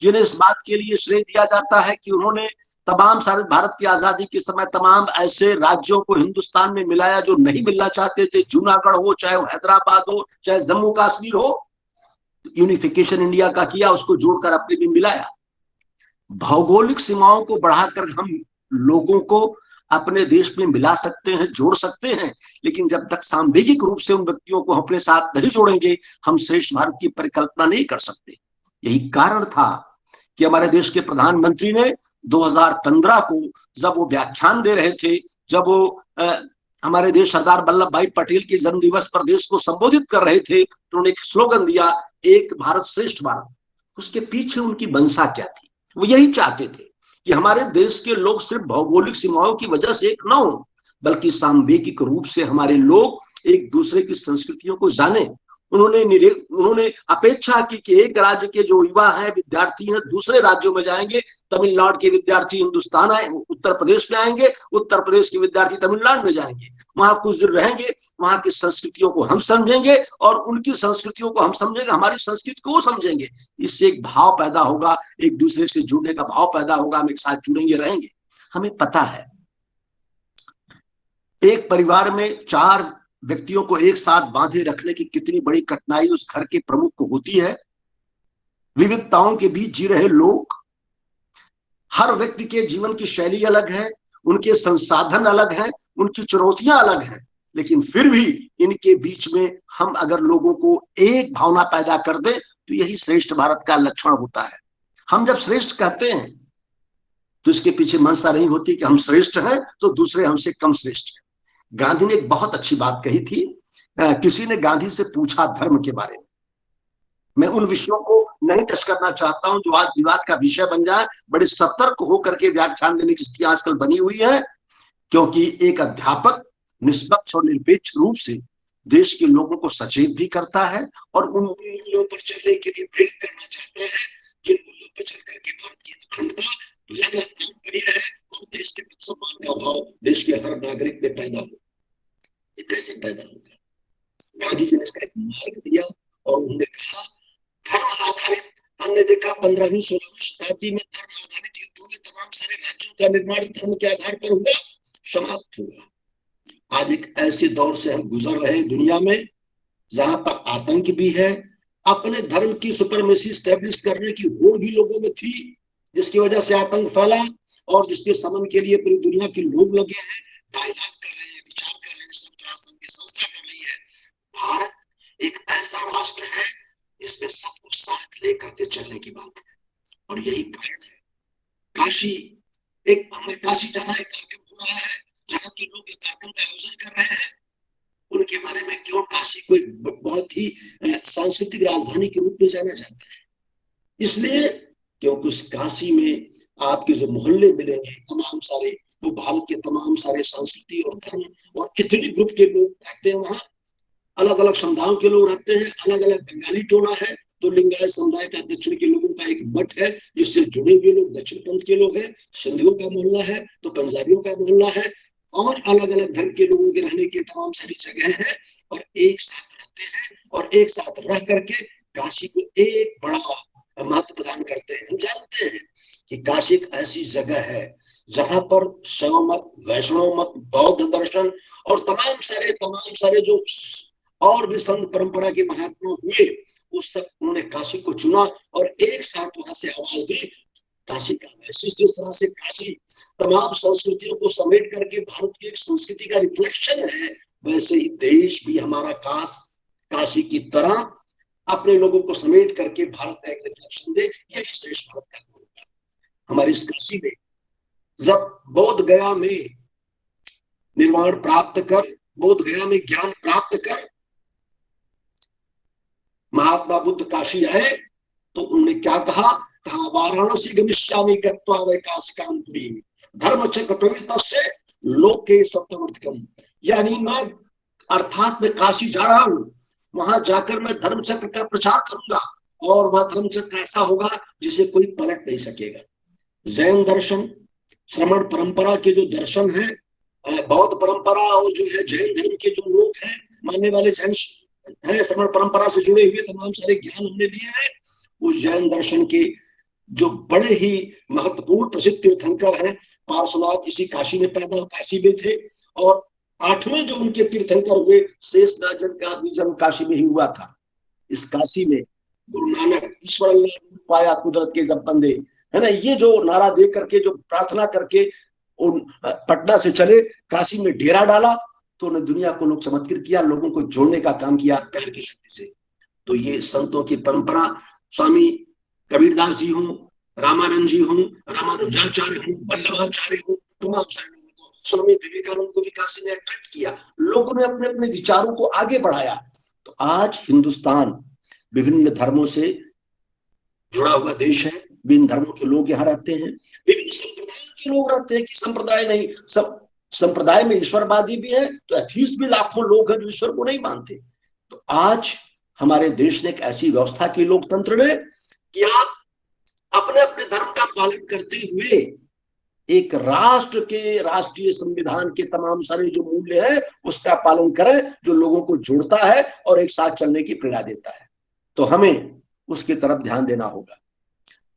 जिन्हें इस बात के लिए श्रेय दिया जाता है कि उन्होंने तमाम सारे भारत की आजादी के समय तमाम ऐसे राज्यों को हिंदुस्तान में मिलाया जो नहीं मिलना चाहते थे, जूनागढ़ हो, चाहे हैदराबाद हो, चाहे जम्मू कश्मीर हो, यूनिफिकेशन इंडिया का किया, उसको जोड़कर अपने में मिलाया। भौगोलिक सीमाओं को बढ़ाकर हम लोगों को अपने देश में मिला सकते हैं, जोड़ सकते हैं, लेकिन जब तक सांवेगिक रूप से उन व्यक्तियों को अपने साथ नहीं जोड़ेंगे हम श्रेष्ठ भारत की परिकल्पना नहीं कर सकते। यही कारण था कि हमारे देश के प्रधानमंत्री ने 2015 को जब वो व्याख्यान दे रहे थे, जब वो हमारे देश सरदार वल्लभ भाई पटेल के जन्म दिवस पर देश को संबोधित कर रहे थे, तो उन्होंने एक स्लोगन दिया, एक भारत श्रेष्ठ भारत। उसके पीछे उनकी मंशा क्या थी? वो यही चाहते थे कि हमारे देश के लोग सिर्फ भौगोलिक सीमाओं की वजह से एक न हो, बल्कि सांवेगिक रूप से हमारे लोग एक दूसरे की संस्कृतियों को जाने। उन्होंने अपेक्षा की कि एक राज्य के जो युवा हैं, विद्यार्थी हैं, दूसरे राज्यों में जाएंगे। तमिलनाडु के विद्यार्थी हिंदुस्तान आए, उत्तर प्रदेश में आएंगे, उत्तर प्रदेश के विद्यार्थी तमिलनाडु में जाएंगे, वहां कुछ दिन रहेंगे, वहां की संस्कृतियों को हम समझेंगे और उनकी संस्कृतियों को हम समझेंगे, हमारी संस्कृति को समझेंगे। इससे एक भाव पैदा होगा, एक दूसरे से जुड़ने का भाव पैदा होगा, हम एक साथ जुड़ेंगे, रहेंगे। हमें पता है एक परिवार में 4 व्यक्तियों को एक साथ बांधे रखने की कितनी बड़ी कठिनाई उस घर के प्रमुख को होती है। विविधताओं के बीच जी रहे लोग, हर व्यक्ति के जीवन की शैली अलग है, उनके संसाधन अलग हैं, उनकी चुनौतियां अलग हैं, लेकिन फिर भी इनके बीच में हम अगर लोगों को एक भावना पैदा कर दें तो यही श्रेष्ठ भारत का लक्षण होता है। हम जब श्रेष्ठ कहते हैं तो इसके पीछे मंशा नहीं होती कि हम श्रेष्ठ हैं तो दूसरे हमसे कम श्रेष्ठ हैं। गांधी ने एक बहुत अच्छी बात कही थी। किसी ने गांधी से पूछा धर्म के बारे में, मैं उन विषयों को नहीं टच करना चाहता हूं जो आज विवाद का विषय बन जाए। बड़े सतर्क होकर के व्याख्यान देने की स्थिति आजकल बनी हुई है, क्योंकि एक अध्यापक निष्पक्ष और निरपेक्ष रूप से देश के लोगों को सचेत भी करता है और उन मूल्यों पर चलने के लिए प्रेरित करना चाहता है जिन मूल्यों पर चल करके भारत की अखंडता लगातार बनी रहे और देश के सम्मान का भाव देश के हर नागरिक में पैदा हो। ये कैसे पैदा होगा? गांधी जी ने इसका एक मार्ग दिया और उन्होंने कहा धर्म आधारित, हमने देखा 15वीं 16वीं शताब्दी में धर्म आधारित युद्धों में तमाम सारे राज्यों का निर्माण धर्म के आधार पर हुआ, समाप्त हुआ। आज एक ऐसे दौर से हम गुजर रहे हैं दुनिया में जहां पर आतंक भी है, अपने धर्म की सुपरमेसी स्टैब्लिश करने की होड़ भी लोगों में थी, जिसकी वजह से आतंक फैला और जिसके समन के लिए पूरी दुनिया के लोग लगे हैं, डायलॉग कर रहे हैं, विचार कर रहे हैं, संयुक्त राष्ट्र की संस्था कर रही है। भारत एक ऐसा राष्ट्र है जिसमें सबको साथ लेकर के चलने की बात है और यही कारण है काशी जाना एक कार्यक्रम हो रहा है जहाँ के लोग एक कार्यक्रम का आयोजन कर रहे हैं। उनके बारे में क्यों काशी को एक बहुत ही सांस्कृतिक राजधानी के रूप में जाना जाता है? इसलिए क्योंकि उस काशी में आपके जो मोहल्ले मिलेंगे तमाम सारे, वो भारत के तमाम सारे संस्कृति और धर्म और इतने ग्रुप के लोग रहते हैं। वहाँ अलग अलग समुदायों के लोग रहते हैं, अलग अलग बंगाली टोला है, तो लिंगायत समुदाय का दक्षिण के लोगों का एक मठ है जिससे जुड़े हुए लोग दक्षिण पंथ के लोग हैं, सिंधियों का मोहल्ला है तो पंजाबियों का मोहल्ला है और अलग अलग धर्म के लोगों के रहने की तमाम सारी जगह है और एक साथ रहते हैं और एक साथ रह करके काशी को एक बड़ा महत्व प्रदान करते हैं। हम जानते हैं कि काशी एक ऐसी जगह है जहां पर शैव मत, वैष्णव मत, बौद्ध दर्शन और तमाम सारे जो और भी संत परंपरा के महात्मा हुए, उस सब उन्होंने काशी को चुना और एक साथ वहां से आवाज दी। काशी का मैसेज, जिस तरह से काशी तमाम संस्कृतियों को समेट करके भारत की एक संस्कृति का रिफ्लेक्शन है, वैसे ही देश भी हमारा काशी की तरह अपने लोगों को समेट करके भारत का एक रिफ्लेक्शन दे। यही श्रेष्ठ भारत का गुण है। हमारे इस काशी में जब बोध गया में निर्वाण प्राप्त कर, बोध गया में ज्ञान प्राप्त कर महात्मा बुद्ध काशी आए तो उन्होंने क्या कहा? वाराणसी गमिष्यामि गत्वा वैकासिकांपुरीं धर्मचक्र प्रवृत्तस्य लोके सत्यवर्तकम्। यानी अर्थात मैं काशी जा रहा हूं, वहां जाकर मैं धर्मचक्र का प्रचार करूंगा और वह धर्मचक्र ऐसा होगा जिसे कोई पलट नहीं सकेगा। जैन दर्शन, श्रमण परंपरा के जो दर्शन है, बौद्ध परंपरा और जो है जैन धर्म के जो लोग हैं मानने वाले जैन है, श्रमण परंपरा से जुड़े हुए तमाम सारे ज्ञान हमने लिए हैं। उस जैन दर्शन के जो बड़े ही महत्वपूर्ण प्रसिद्ध तीर्थंकर हैं, पार्श्वनाथ इसी काशी में पैदा, काशी में थे और 8वें जो उनके तीर्थंकर हुए शेषनाजन का भी जन्म काशी में ही हुआ था। इस काशी में गुरु नानक ईश्वर अल्लाह पाया कुदरत के जब बंदे, है ना, ये जो नारा दे करके जो प्रार्थना करके उन पटना से चले, काशी में डेरा डाला तो उन्हें दुनिया को लोग चमत्कृत किया, लोगों को जोड़ने का काम किया प्यार की शक्ति से। तो ये संतों की परंपरा, स्वामी कबीरदास जी हूँ, रामानंद जी हूँ, रामानुजाचार्य हूँ, वल्लभाचार्य हूँ, तमाम सारे लोगों को, स्वामी विवेकानंद को भी काशी ने अट्रैक्ट किया, लोगों ने अपने अपने विचारों को आगे बढ़ाया। तो आज हिंदुस्तान विभिन्न धर्मों से जुड़ा हुआ देश है, विभिन्न धर्मों के लोग यहाँ रहते हैं, विभिन्न संप्रदायों के लोग रहते हैं कि संप्रदाय नहीं, सब संप्रदाय में ईश्वरवादी भी है तो एथीस्ट भी लाखों लोग हैं जो ईश्वर को नहीं मानते। तो आज हमारे देश ने एक ऐसी व्यवस्था की लोकतंत्र ने कि आप अपने अपने धर्म का पालन करते हुए एक राष्ट्र के राष्ट्रीय संविधान के तमाम सारे जो मूल्य है उसका पालन करें, जो लोगों को जोड़ता है और एक साथ चलने की प्रेरणा देता है। तो हमें उसकी तरफ ध्यान देना होगा।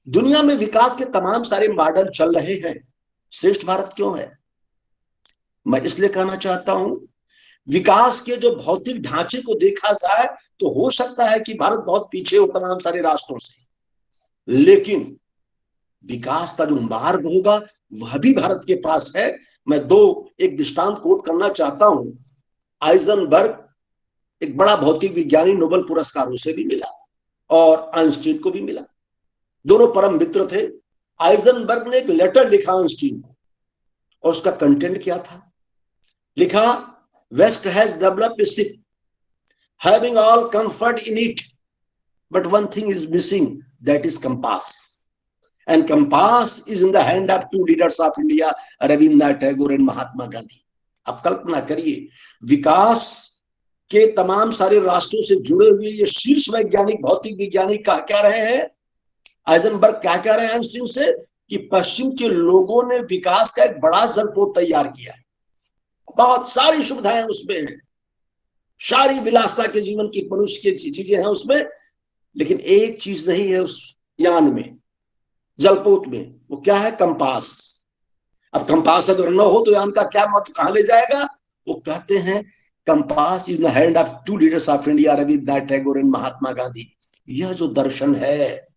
दुनिया में विकास के तमाम सारे मॉडल चल रहे हैं, श्रेष्ठ भारत क्यों है? मैं इसलिए कहना चाहता हूं, विकास के जो भौतिक ढांचे को देखा जाए तो हो सकता है कि भारत बहुत पीछे हो तमाम सारे राष्ट्रों से, लेकिन विकास का जो मार्ग होगा वह भी भारत के पास है। मैं एक दृष्टांत कोट करना चाहता हूं। आइजनबर्ग एक बड़ा भौतिक विज्ञानी, नोबेल पुरस्कार उसे भी मिला और आइंस्टीन को भी मिला, दोनों परम मित्र थे। आइजनबर्ग ने एक लेटर लिखा आइंस्टीन को और उसका कंटेंट क्या था? लिखा, west has developed a ship having all comfort in it but one thing is missing, that is compass. And compass is in the hand of two leaders of India, Rabindranath Tagore and Mahatma Gandhi. अब कल्पना करिए, विकास के तमाम सारे रास्तों से जुड़े हुए ये शीर्ष वैज्ञानिक, भौतिक वैज्ञानिक क्या रहे हैं, आइजनबर्ग क्या रहे हैं आइंस्टीन से, कि पश्चिम के लोगों ने विकास का एक बड़ा जलपोत तैयार किया है, बहुत सारी सुविधाएं उसमें हैं, सारी विलासता के जीवन की मनुष्य की चीजें हैं उसमें, लेकिन एक चीज नहीं है उस यान में, जलपोत में, वो क्या है, कंपास। अब कंपास अगर न हो तो यान का क्या महत्व, कहां ले जाएगा? वो कहते हैं compass is the hand of two leaders of India, Rabindranath Tagore and Mahatma Gandhi. यह जो दर्शन है,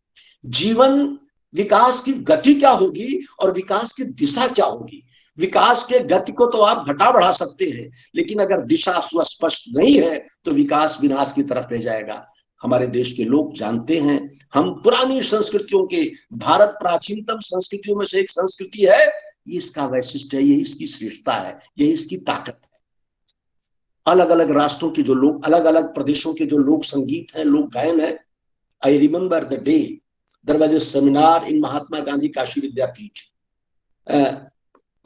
जीवन विकास की गति क्या होगी और विकास की दिशा क्या होगी। विकास के गति को तो आप घटा बढ़ा सकते हैं, लेकिन अगर दिशा सुस्पष्ट नहीं है तो विकास विनाश की तरफ ले जाएगा। हमारे देश के लोग जानते हैं, हम पुरानी संस्कृतियों के, भारत प्राचीनतम संस्कृतियों में से एक संस्कृति है, ये इसका वैशिष्ट्य है, ये इसकी श्रेष्ठता है, ये इसकी ताकत है। अलग अलग राष्ट्रों के जो लोग, अलग अलग प्रदेशों के जो लोक संगीत हैं, लोक गायन है। I remember the day there was a seminar in Mahatma Gandhi Kashi Vidyapith.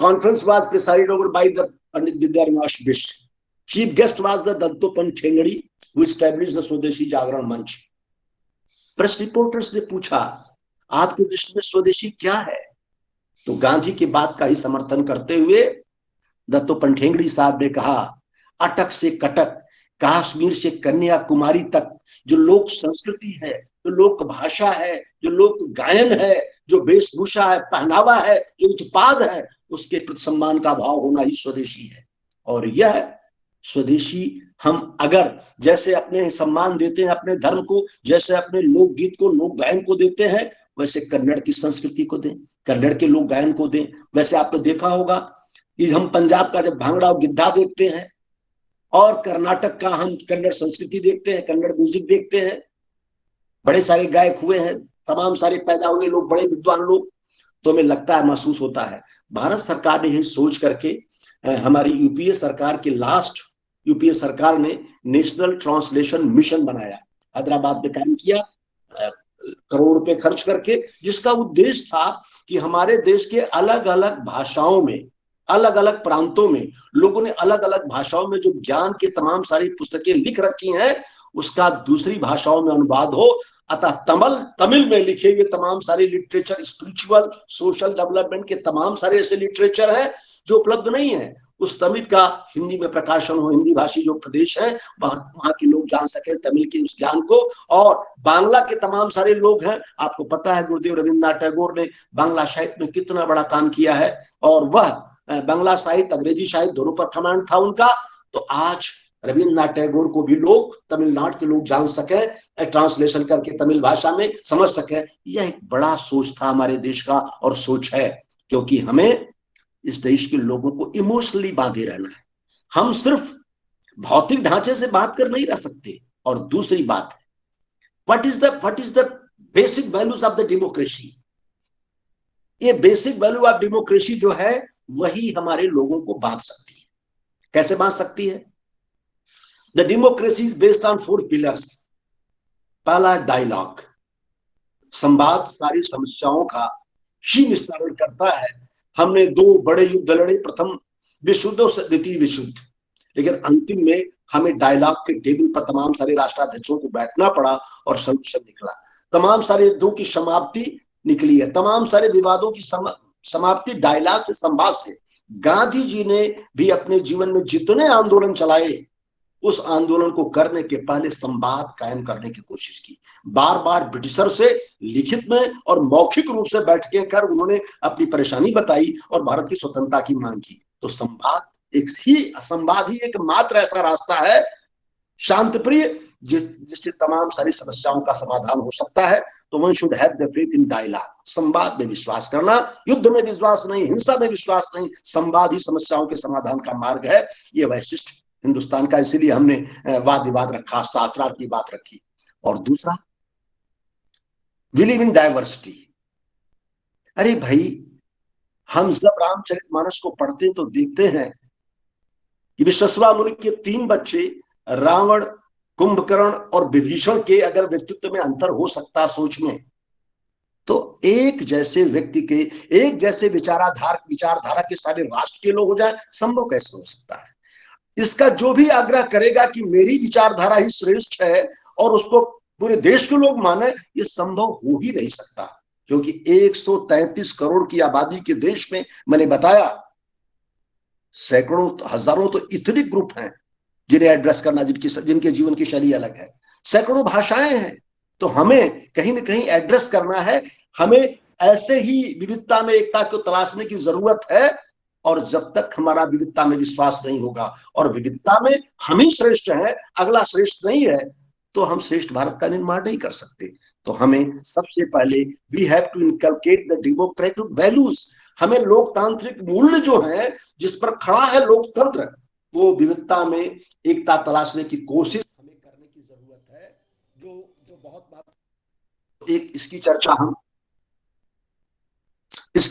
Conference was presided over by the Pandit Vidyaramash Bish. Chief guest was the Dattopant Thengadi, who established the Swadeshi Jagran Manch. Press reporters ने पूछा, आपके दृष्टि में स्वदेशी क्या है? तो गांधी की बात का ही समर्थन करते हुए दत्तोपंत ठेंगड़ी साहब ने कहा, अटक से कटक, कश्मीर से कन्याकुमारी तक जो लोक संस्कृति है, जो लोक भाषा है, जो लोक गायन है, जो वेशभूषा है, पहनावा है, जो उत्पाद है, उसके प्रति सम्मान का भाव होना ही स्वदेशी है। और यह स्वदेशी हम अगर जैसे अपने सम्मान देते हैं अपने धर्म को, जैसे अपने लोकगीत को, लोक गायन को देते हैं, वैसे कन्नड़ की संस्कृति को दें, कन्नड़ के लोक गायन को दें। वैसे आपने देखा होगा कि हम पंजाब का जब भांगड़ा और गिद्धा देखते हैं और कर्नाटक का हम कन्नड़ संस्कृति देखते हैं, कन्नड़ म्यूजिक देखते हैं, बड़े सारे गायक हुए हैं, तमाम सारे पैदा हुए लोग, बड़े विद्वान लोग, तो हमें लगता है, महसूस होता है। भारत सरकार ने यही सोच करके हमारी यूपीए सरकार के लास्ट यूपीए सरकार ने नेशनल ट्रांसलेशन मिशन बनाया, हैदराबाद में काम किया, करोड़ रुपए खर्च करके, जिसका उद्देश्य था कि हमारे देश के अलग अलग भाषाओं में, अलग अलग प्रांतों में लोगों ने अलग अलग भाषाओं में जो ज्ञान के तमाम सारी पुस्तकें लिख रखी हैं, उसका दूसरी भाषाओं में अनुवाद हो। अतः तमिल में लिखे हुए तमाम सारे लिटरेचर, स्पिरिचुअल, सोशल डेवलपमेंट के तमाम सारे ऐसे लिटरेचर हैं जो उपलब्ध नहीं है, उस तमिल का हिंदी में प्रकाशन हो, हिंदी भाषी जो प्रदेश है वहां के लोग जान सके तमिल के उस ज्ञान को। और बांग्ला के तमाम सारे लोग हैं, आपको पता है गुरुदेव रविन्द्रनाथ टैगोर ने बांग्ला साहित्य में कितना बड़ा काम किया है, और वह बांग्ला साहित्य, अंग्रेजी साहित्य दोनों पर कमांड था उनका। तो आज रविन्द्रनाथ टैगोर को भी लोग, तमिलनाडु के लोग जान सके, ट्रांसलेशन करके तमिल भाषा में समझ सके। यह एक बड़ा सोच था हमारे देश का, और सोच है, क्योंकि हमें इस देश के लोगों को इमोशनली बांधे रहना है। हम सिर्फ भौतिक ढांचे से बात कर नहीं रह सकते। और दूसरी बात है, what is the basic values of the democracy. ये बेसिक वैल्यू ऑफ डेमोक्रेसी जो है, वही हमारे लोगों को बांध सकती है। कैसे बांध सकती है? The democracy is based on 4 pillars. पहला डायलॉग, संवाद सारी समस्याओं का ही निस्तारण करता है। हमने 2 बड़े युद्ध लड़े, प्रथम विश्व युद्ध और द्वितीय विश्व युद्ध, लेकिन अंतिम में हमें डायलॉग के टेबल पर तमाम सारे राष्ट्राध्यक्षों को बैठना पड़ा और सॉल्यूशन निकला। तमाम सारे युद्धों की समाप्ति निकली है, तमाम सारे विवादों की समाप्ति डायलॉग से, संवाद से। गांधी जी ने भी अपने जीवन में जितने आंदोलन चलाए, उस आंदोलन को करने के पहले संवाद कायम करने की कोशिश की। बार बार ब्रिटिशर से लिखित में और मौखिक रूप से बैठकें कर उन्होंने अपनी परेशानी बताई और भारत की स्वतंत्रता की मांग की। तो संवाद ही एकमात्र ऐसा रास्ता है शांतिप्रिय जिससे तमाम सारी समस्याओं का समाधान हो सकता है। तो one should have the faith in dialogue. संवाद में विश्वास करना, युद्ध में विश्वास नहीं, हिंसा में विश्वास नहीं। संवाद ही समस्याओं के समाधान का मार्ग है। ये वैशिष्ट हिंदुस्तान का, इसीलिए हमने वाद विवाद रखा, शास्त्रार्थ की बात रखी। और दूसरा, वी लिव इन डाइवर्सिटी। अरे भाई, हम जब रामचरितमानस को पढ़ते हैं तो देखते हैं कि विश्वामित्र मुनि के 3 बच्चे रावण, कुंभकर्ण और विभीषण के अगर व्यक्तित्व में अंतर हो सकता सोच में, तो एक जैसे व्यक्ति के, एक जैसे विचारधारा के सारे राष्ट्र के लोग हो जाए, संभव कैसे हो सकता है? इसका जो भी आग्रह करेगा कि मेरी विचारधारा ही श्रेष्ठ है और उसको पूरे देश के लोग माने, ये संभव हो ही नहीं सकता, क्योंकि 133 करोड़ की आबादी के देश में मैंने बताया सैकड़ों हजारों तो इतने ग्रुप हैं जिन्हें एड्रेस करना, जिनके जीवन की शैली अलग है, सैकड़ों भाषाएं हैं, तो हमें कहीं ना कहीं एड्रेस करना है। हमें ऐसे ही विविधता में एकता को तलाशने की जरूरत है, और जब तक हमारा विविधता में विश्वास नहीं होगा और विविधता में हम ही श्रेष्ठ हैं, अगला श्रेष्ठ नहीं है, तो हम श्रेष्ठ भारत का निर्माण नहीं कर सकते। तो हमें सबसे पहले we have to inculcate the democratic values. हमें लोकतांत्रिक मूल्य जो है, जिस पर खड़ा है लोकतंत्र, वो विविधता में एकता तलाशने की कोशिश हमें करने की जरूरत है। जो बहुत बात इसकी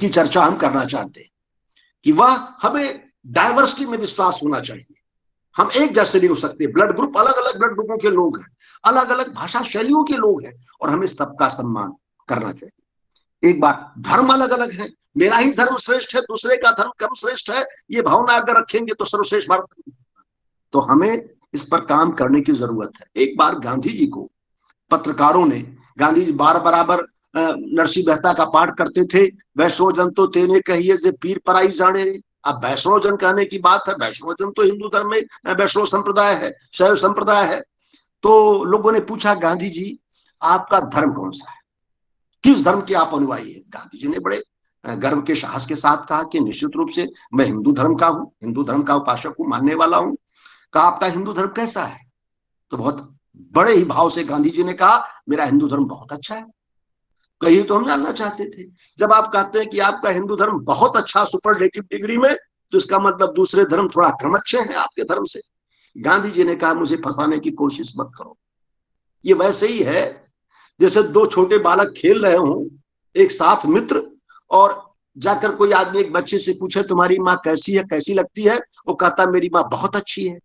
चर्चा हम करना चाहते हैं कि वह हमें डाइवर्सिटी में विश्वास होना चाहिए। हम एक जैसे नहीं हो सकते, ब्लड ग्रुप अलग अलग ब्लड ग्रुपों के लोग हैं, अलग अलग भाषा शैलियों के लोग हैं, और हमें सबका सम्मान करना चाहिए। एक बात, धर्म अलग अलग है, मेरा ही धर्म श्रेष्ठ है, दूसरे का धर्म कम श्रेष्ठ है, ये भावना अगर रखेंगे तो सर्वश्रेष्ठ भारत। तो हमें इस पर काम करने की जरूरत है। एक बार गांधी जी को पत्रकारों ने, गांधी जी बार बराबर नरसिंह मेहता का पाठ करते थे, वैष्णव जन तो तेने कहिए जे पीर पराई जाने रे। अब वैष्णव जन कहने की बात है, वैष्णव जन तो हिंदू धर्म में वैष्णव संप्रदाय है, शैव संप्रदाय है। तो लोगों ने पूछा, गांधी जी आपका धर्म कौन सा है, किस धर्म के आप अनुयायी है? गांधी जी ने बड़े गर्व के साहस के साथ कहा कि निश्चित रूप से मैं हिंदू धर्म का हूँ, हिंदू धर्म का उपासक हूँ, मानने वाला हूँ। कहा आपका हिंदू धर्म कैसा है? तो बहुत बड़े ही भाव से गांधी जी ने कहा, मेरा हिंदू धर्म बहुत अच्छा है। कहिए तो हम जानना चाहते थे। जब आप कहते हैं कि आपका हिंदू धर्म बहुत अच्छा, सुपरलेटिव डिग्री में, तो इसका मतलब दूसरे धर्म थोड़ा कम अच्छे हैं आपके धर्म से। गांधी जी ने कहा, मुझे फंसाने की कोशिश मत करो। ये वैसे ही है जैसे दो छोटे बालक खेल रहे हों, एक साथ मित्र, और जाकर कोई आदमी एक बच्चे से पूछे तुम्हारी माँ कैसी है, कैसी लगती है? वो कहता मेरी माँ बहुत अच्छी है।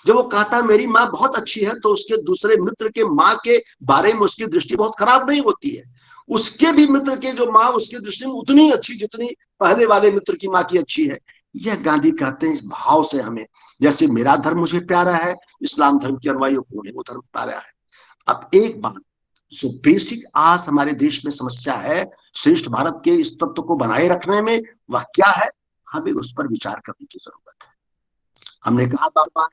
जब वो कहता मेरी माँ बहुत अच्छी है, तो उसके दूसरे मित्र के माँ के बारे में उसकी दृष्टि बहुत खराब नहीं होती है। उसके भी मित्र के जो माँ उसकी दृष्टि में उतनी अच्छी जितनी पहले वाले मित्र की माँ की अच्छी है। यह गांधी कहते हैं इस भाव से हमें, जैसे मेरा धर्म मुझे प्यारा है, इस्लाम धर्म के अनुयायियों को वो धर्म प्यारा है। अब एक बात जो बेसिक आज हमारे देश में समस्या है श्रेष्ठ भारत के इस तत्व को बनाए रखने में, वह क्या है? हमें उस पर विचार करने की जरूरत है। हमने कहा बार बार,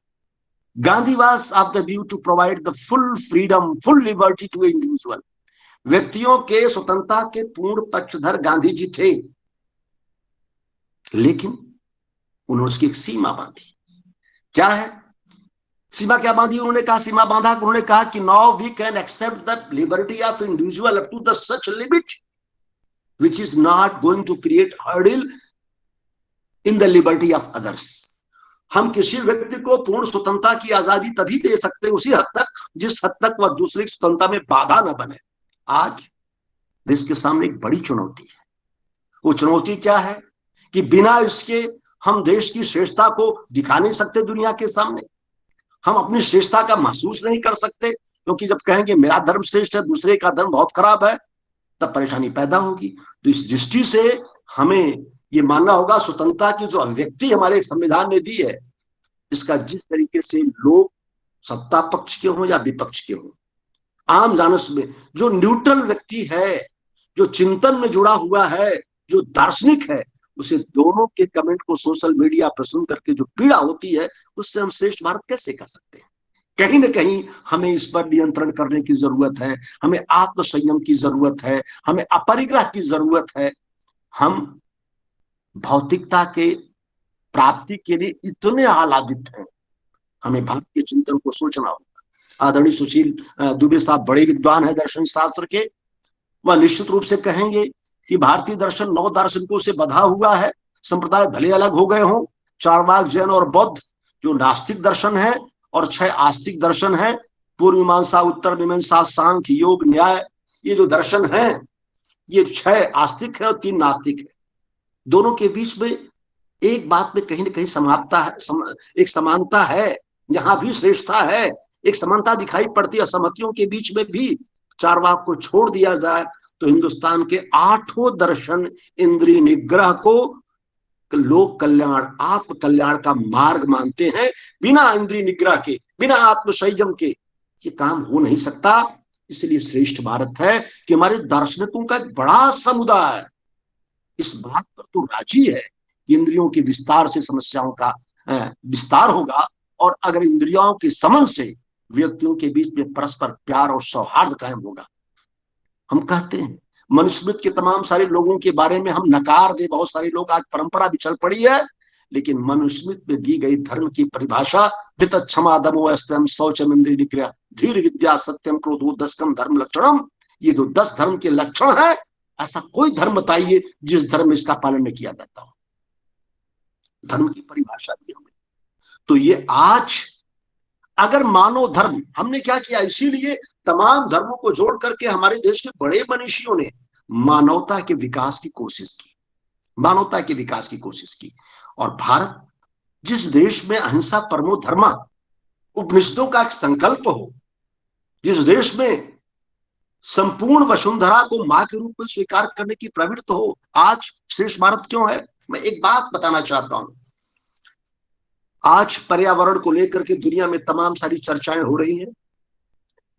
Gandhi was of the view to provide the full freedom, full liberty to individual. व्यक्तियों के स्वतंत्रता के पूर्ण पक्षधर गांधी जी थे, लेकिन उन्होंने उसकी एक सीमा बांधी। क्या है सीमा? क्या बांधी उन्होंने? कहा सीमा बांधा, उन्होंने कहा कि now we can accept the liberty of individual up to the such limit which is not going to create hurdle in the liberty of others। हम किसी व्यक्ति को पूर्ण स्वतंत्रता की आजादी तभी दे सकते हैं उसी हद तक जिस हद तक वह दूसरी स्वतंत्रता में बाधा न बने। आज देश के सामने एक बड़ी चुनौती है। वो चुनौती क्या है कि बिना इसके हम देश की श्रेष्ठता को दिखा नहीं सकते दुनिया के सामने, हम अपनी श्रेष्ठता का महसूस नहीं कर सकते, क्योंकि जब कहेंगे मेरा धर्म श्रेष्ठ है, दूसरे का धर्म बहुत खराब है, तब परेशानी पैदा होगी। तो इस दृष्टि से हमें ये मानना होगा स्वतंत्रता की जो अभिव्यक्ति हमारे संविधान ने दी है, इसका जिस तरीके से लोग सत्ता पक्ष के हों या विपक्ष के हों, आम जानस में जो न्यूट्रल व्यक्ति है, जो चिंतन में जुड़ा हुआ है, जो दार्शनिक है, उसे दोनों के कमेंट को सोशल मीडिया पर सुन करके जो पीड़ा होती है, उससे हम श्रेष्ठ भारत कैसे कर सकते हैं? कहीं ना कहीं हमें इस पर नियंत्रण करने की जरूरत है, हमें आत्मसंयम की जरूरत है, हमें अपरिग्रह की जरूरत है। हम भौतिकता के प्राप्ति के लिए इतने आह्लादित हैं, हमें भारत के चिंतन को सोचना होगा। आदरणीय सुशील दुबे साहब बड़े विद्वान है दर्शन शास्त्र के, वह निश्चित रूप से कहेंगे कि भारतीय दर्शन 9 दार्शनिकों से बंधा हुआ है। संप्रदाय भले अलग हो गए हों, चारवाक, जैन और बौद्ध जो नास्तिक दर्शन है, और 6 आस्तिक दर्शन है, पूर्व मीमांसा, उत्तर मीमांसा, सांख्य, योग, न्याय। ये जो दर्शन है ये 6 आस्तिक है और 3 नास्तिक है। दोनों के बीच में एक बात में कहीं ना कहीं समानता है, एक समानता है, यहाँ भी श्रेष्ठता है। एक समानता दिखाई पड़ती है, असहमतियों के बीच में भी चारवाक को छोड़ दिया जाए तो हिंदुस्तान के 8 दर्शन इंद्रिय निग्रह को लोक कल्याण, आप कल्याण का मार्ग मानते हैं। बिना इंद्रिय निग्रह के, बिना आत्म संयम के ये काम हो नहीं सकता। इसलिए श्रेष्ठ भारत है कि हमारे दार्शनिकों का एक बड़ा समुदाय इस बात पर तो राजी है कि इंद्रियों के विस्तार से समस्याओं का विस्तार होगा, और अगर इंद्रियों के समन से व्यक्तियों के बीच में परस्पर प्यार और सौहार्द कायम होगा। हम कहते हैं मनुस्मृति के तमाम सारे लोगों के बारे में हम नकार दे, बहुत सारे लोग आज परंपरा भी चल पड़ी है, लेकिन मनुस्मृति में दी गई धर्म की परिभाषा दित क्षमा दमो अस्त्रम शौचम इंद्रिय निग्रह धीर विद्या सत्यम क्रोधो दशकम धर्म लक्षणम, ये जो 10 धर्म के लक्षण है, ऐसा कोई धर्म बताइए जिस धर्म में इसका पालन नहीं किया जाता हो। धर्म की परिभाषा दी हमें। तो ये आज अगर मानव धर्म, हमने क्या किया, इसीलिए तमाम धर्मों को जोड़ करके हमारे देश के बड़े मनीषियों ने मानवता के विकास की कोशिश की, मानवता के विकास की कोशिश की। और भारत जिस देश में अहिंसा परमो धर्मा उपनिषदों का एक संकल्प हो, जिस देश में संपूर्ण वसुंधरा को मां के रूप में स्वीकार करने की प्रवृत्ति हो, आज श्रेष्ठ भारत क्यों है? मैं एक बात बताना चाहता हूं। आज पर्यावरण को लेकर के दुनिया में तमाम सारी चर्चाएं हो रही हैं।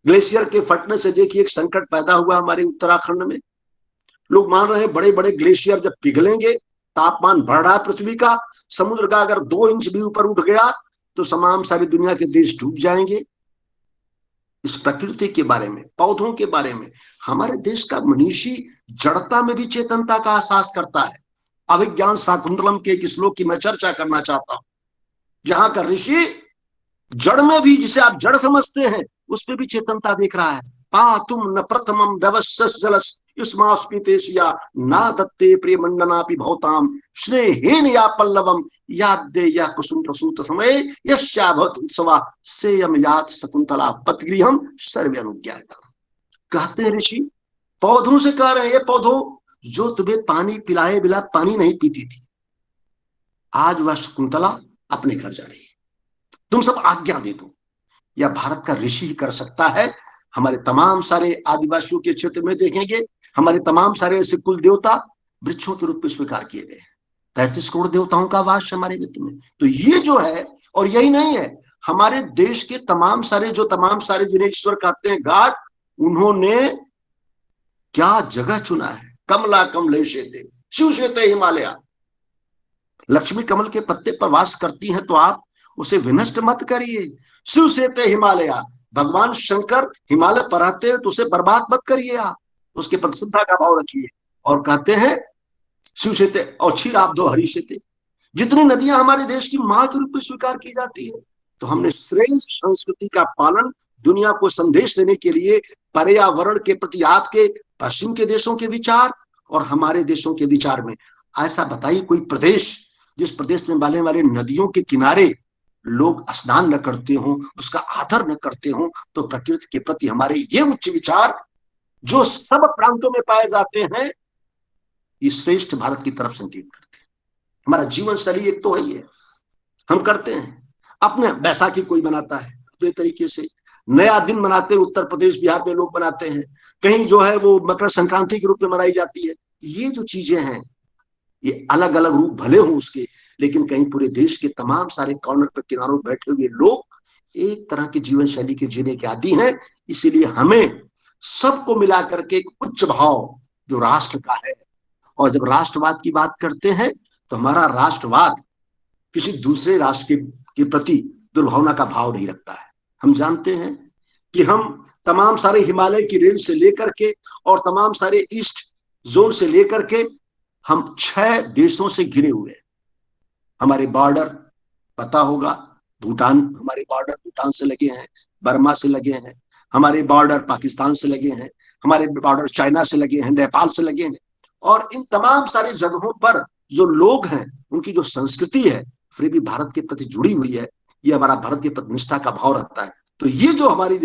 ग्लेशियर के फटने से देखिए एक संकट पैदा हुआ हमारे उत्तराखंड में। लोग मान रहे हैं बड़े बड़े ग्लेशियर जब पिघलेंगे, तापमान बढ़ रहा है पृथ्वी का, समुद्र का अगर 2 इंच भी ऊपर उठ गया तो तमाम सारी दुनिया के देश डूब जाएंगे। इस प्रकृति के बारे में, पौधों के बारे में हमारे देश का मनीषी जड़ता में भी चेतनता का एहसास करता है। अभिज्ञान शाकुंतलम के एक श्लोक की मैं चर्चा करना चाहता हूं, जहां का ऋषि जड़ में भी, जिसे आप जड़ समझते हैं, उसमें भी चेतनता देख रहा है। पातुम न प्रथमम व्यवस्स जलस युष्मास्पितेशिया ना दत्ते प्रिय मंडनापि भवताम स्नेहेन या पल्लवम याद्दे या कुसुम प्रसूत समय यश्याभवत उत्सवा सेयम यात शकुंतला पतगृहम सर्वे अनुज्ञाता। कहते हैं ऋषि, पौधों से कह रहे हैं, ये पौधों जो तुम्हें पानी पिलाए बिना पानी नहीं पीती थी, आज वह शकुंतला अपने घर जा रही है, तुम सब आज्ञा दे दो। यह भारत का ऋषि ही कर सकता है। हमारे तमाम सारे आदिवासियों के क्षेत्र में देखेंगे, हमारे तमाम सारे ऐसे कुल देवता वृक्षों के रूप में स्वीकार किए गए। 33 करोड़ देवताओं का वास हमारे वित्त में। तो ये जो है, और यही नहीं है, हमारे देश के तमाम सारे जिन्हें ईश्वर कहते हैं गॉड, उन्होंने क्या जगह चुना है। कमला कमले शेते शिव शेते हिमालय, लक्ष्मी कमल के पत्ते पर वास करती हैं, तो आप उसे विनष्ट मत करिए। शिव सेते हिमालय, भगवान शंकर हिमालय पर रहते हैं तो उसे बर्बाद मत करिए, आप उसके प्रति श्रद्धा का भाव रखिए। और कहते हैं शिव सेते और क्षीर आप दो हरि सेते। जितनी नदियां हमारे देश की मां के रूप में स्वीकार की जाती है, तो हमने श्रेष्ठ संस्कृति का पालन दुनिया को संदेश देने के लिए पर्यावरण के प्रति आपके पश्चिम के देशों के विचार और हमारे देशों के विचार में ऐसा बताइए कोई प्रदेश जिस प्रदेश में वाले वाले नदियों के किनारे लोग स्नान न करते हो, उसका आदर न करते हो, तो प्रकृति के प्रति हमारे ये उच्च विचार जो सब प्रांतों में पाए जाते हैं, ये श्रेष्ठ भारत की तरफ संकेत करते हैं। हमारा जीवन शैली एक तो है, ये हम करते हैं। अपने बैसाखी कोई मनाता है अपने तरीके से, नया दिन मनाते हैं, उत्तर प्रदेश बिहार में लोग मनाते हैं, कहीं जो है वो मकर संक्रांति के रूप में मनाई जाती है। ये जो चीजें हैं, ये अलग अलग रूप भले हो उसके, लेकिन कहीं पूरे देश के तमाम सारे कॉर्नर पर किनारों बैठे हुए लोग एक तरह की जीवन शैली के जीने के आदी हैं। इसीलिए हमें सबको मिला करके एक उच्च भाव जो राष्ट्र का है, और जब राष्ट्रवाद की बात करते हैं तो हमारा राष्ट्रवाद किसी दूसरे राष्ट्र के प्रति दुर्भावना का भाव नहीं रखता है। हम जानते हैं कि हम तमाम सारे हिमालय की रेंज से लेकर के और तमाम सारे ईस्ट जोन से लेकर के हम 6 देशों से घिरे हुए हैं। हमारे बॉर्डर पता होगा, भूटान, हमारे बॉर्डर भूटान से लगे हैं, बर्मा से लगे हैं, हमारे बॉर्डर पाकिस्तान से लगे हैं, हमारे बॉर्डर चाइना से लगे हैं, नेपाल से लगे हैं। और इन तमाम सारी जगहों पर जो लोग हैं, उनकी जो संस्कृति है फिर भी भारत के प्रति जुड़ी हुई है। ये हमारा भारत के प्रति निष्ठा का भाव रहता है। तो ये जो हमारी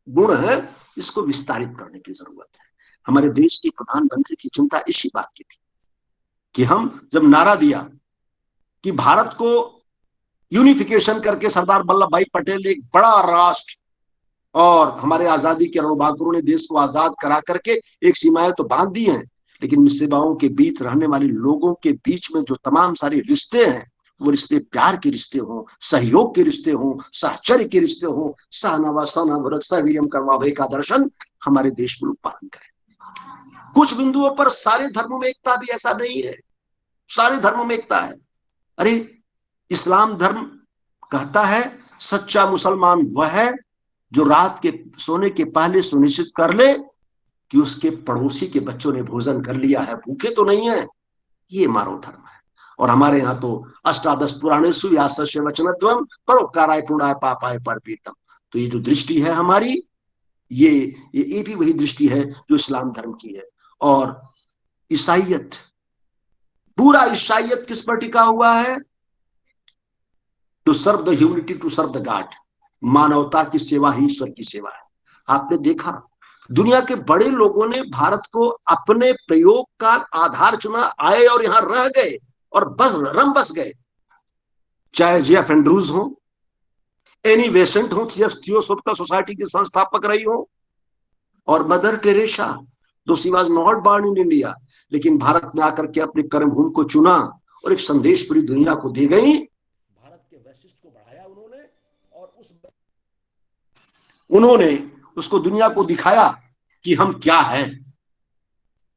गुण है, इसको विस्तारित करने की जरूरत है। हमारे देश के प्रधानमंत्री की चिंता इसी बात की थी कि हम जब नारा दिया कि भारत को यूनिफिकेशन करके सरदार वल्लभ भाई पटेल एक बड़ा राष्ट्र और हमारे आजादी के रणबांकुरों ने देश को आजाद करा करके एक सीमाएं तो बांध दी हैं, लेकिन सीमाओं के बीच रहने वाले लोगों के बीच में जो तमाम सारे रिश्ते हैं, वो रिश्ते प्यार के रिश्ते हों, सहयोग के रिश्ते हों, साहचर्य के रिश्ते हों, सहनवा सहना सहवीर्यम कर्माभय का दर्शन हमारे देश में लोग पालन करें। कुछ बिंदुओं पर सारे धर्मों में एकता भी ऐसा नहीं है, सारे धर्मों में एकता है। अरे इस्लाम धर्म कहता है सच्चा मुसलमान वह है जो रात के सोने के पहले सुनिश्चित कर ले कि उसके पड़ोसी के बच्चों ने भोजन कर लिया है, भूखे तो नहीं है। ये मानव धर्म है। और हमारे यहाँ तो अष्टादश पुराणेषु या सस्य वचनत्वम परोपकाराय पुण्याय पापाय परपीतम। तो ये जो दृष्टि है हमारी, ये भी वही दृष्टि है जो इस्लाम धर्म की है। और ईसाइयत, पूरा ईसाइयत किस पर टिका हुआ है? To serve the humanity, to serve the God. मानवता की सेवा ही ईश्वर की सेवा है। आपने देखा दुनिया के बड़े लोगों ने भारत को अपने प्रयोग का आधार चुना, आए और यहां रह गए और बस गए। चाहे जेएफ एंड्रूज हो, एनी बेसेंट हो, थियोसोफिकल सोसाइटी की संस्थापक रही हो, और मदर टेरेसा, दो she was not born in India, लेकिन भारत में आकर के अपने कर्मभूमि को चुना और एक संदेश पूरी दुनिया को दे गई। भारत के वैशिष्ट को बढ़ाया उन्होंने, और उन्होंने उसको दुनिया को दिखाया कि हम क्या हैं।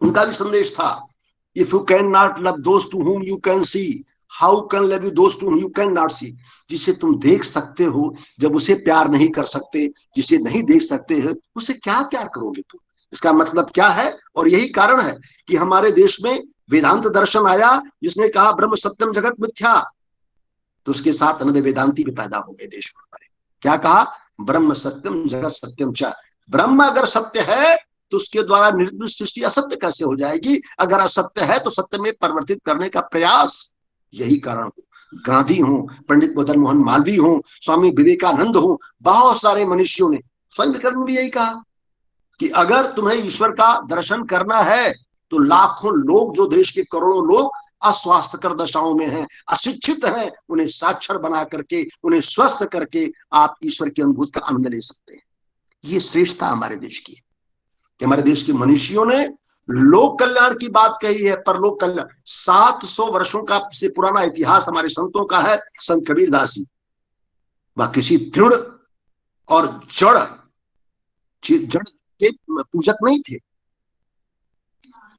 उनका भी संदेश था, if you can not love those to whom you can see, how can love you those to whom you can not see. जिसे तुम देख सकते हो, जब उसे प्यार नहीं कर सकते, जिसे नहीं देख सकते हो, उसे क्या प्यार करोगे तुम? इसका मतलब क्या है? और यही कारण है कि हमारे देश में वेदांत दर्शन आया, जिसने कहा ब्रह्म सत्यम जगत मिथ्या। तो उसके साथ अनंत वेदांती भी पैदा हो गए देश में हमारे। क्या कहा? ब्रह्म सत्यम जगत सत्यम च। ब्रह्म अगर सत्य है तो उसके द्वारा निर्मित सृष्टि असत्य कैसे हो जाएगी? अगर असत्य है तो सत्य में परिवर्तित करने का प्रयास। यही कारण हो, गांधी हो, पंडित मदन मोहन मालवीय हो, स्वामी विवेकानंद हो, बहुत सारे मनुष्यों ने, स्वामी विवेकानंद ने भी यही कहा कि अगर तुम्हें ईश्वर का दर्शन करना है तो लाखों लोग, जो देश के करोड़ों लोग अस्वास्थ्यकर दशाओं में हैं, अशिक्षित हैं, उन्हें साक्षर बना करके, उन्हें स्वस्थ करके आप ईश्वर की अनुभूति का आनंद ले सकते हैं। ये श्रेष्ठता हमारे देश की है कि हमारे देश के मनुष्यों ने लोक कल्याण की बात कही है। पर लोक कल्याण 700 वर्षों का से पुराना इतिहास हमारे संतों का है। संत कबीरदास जी वह किसी दृढ़ और जड़ के पूजक नहीं थे,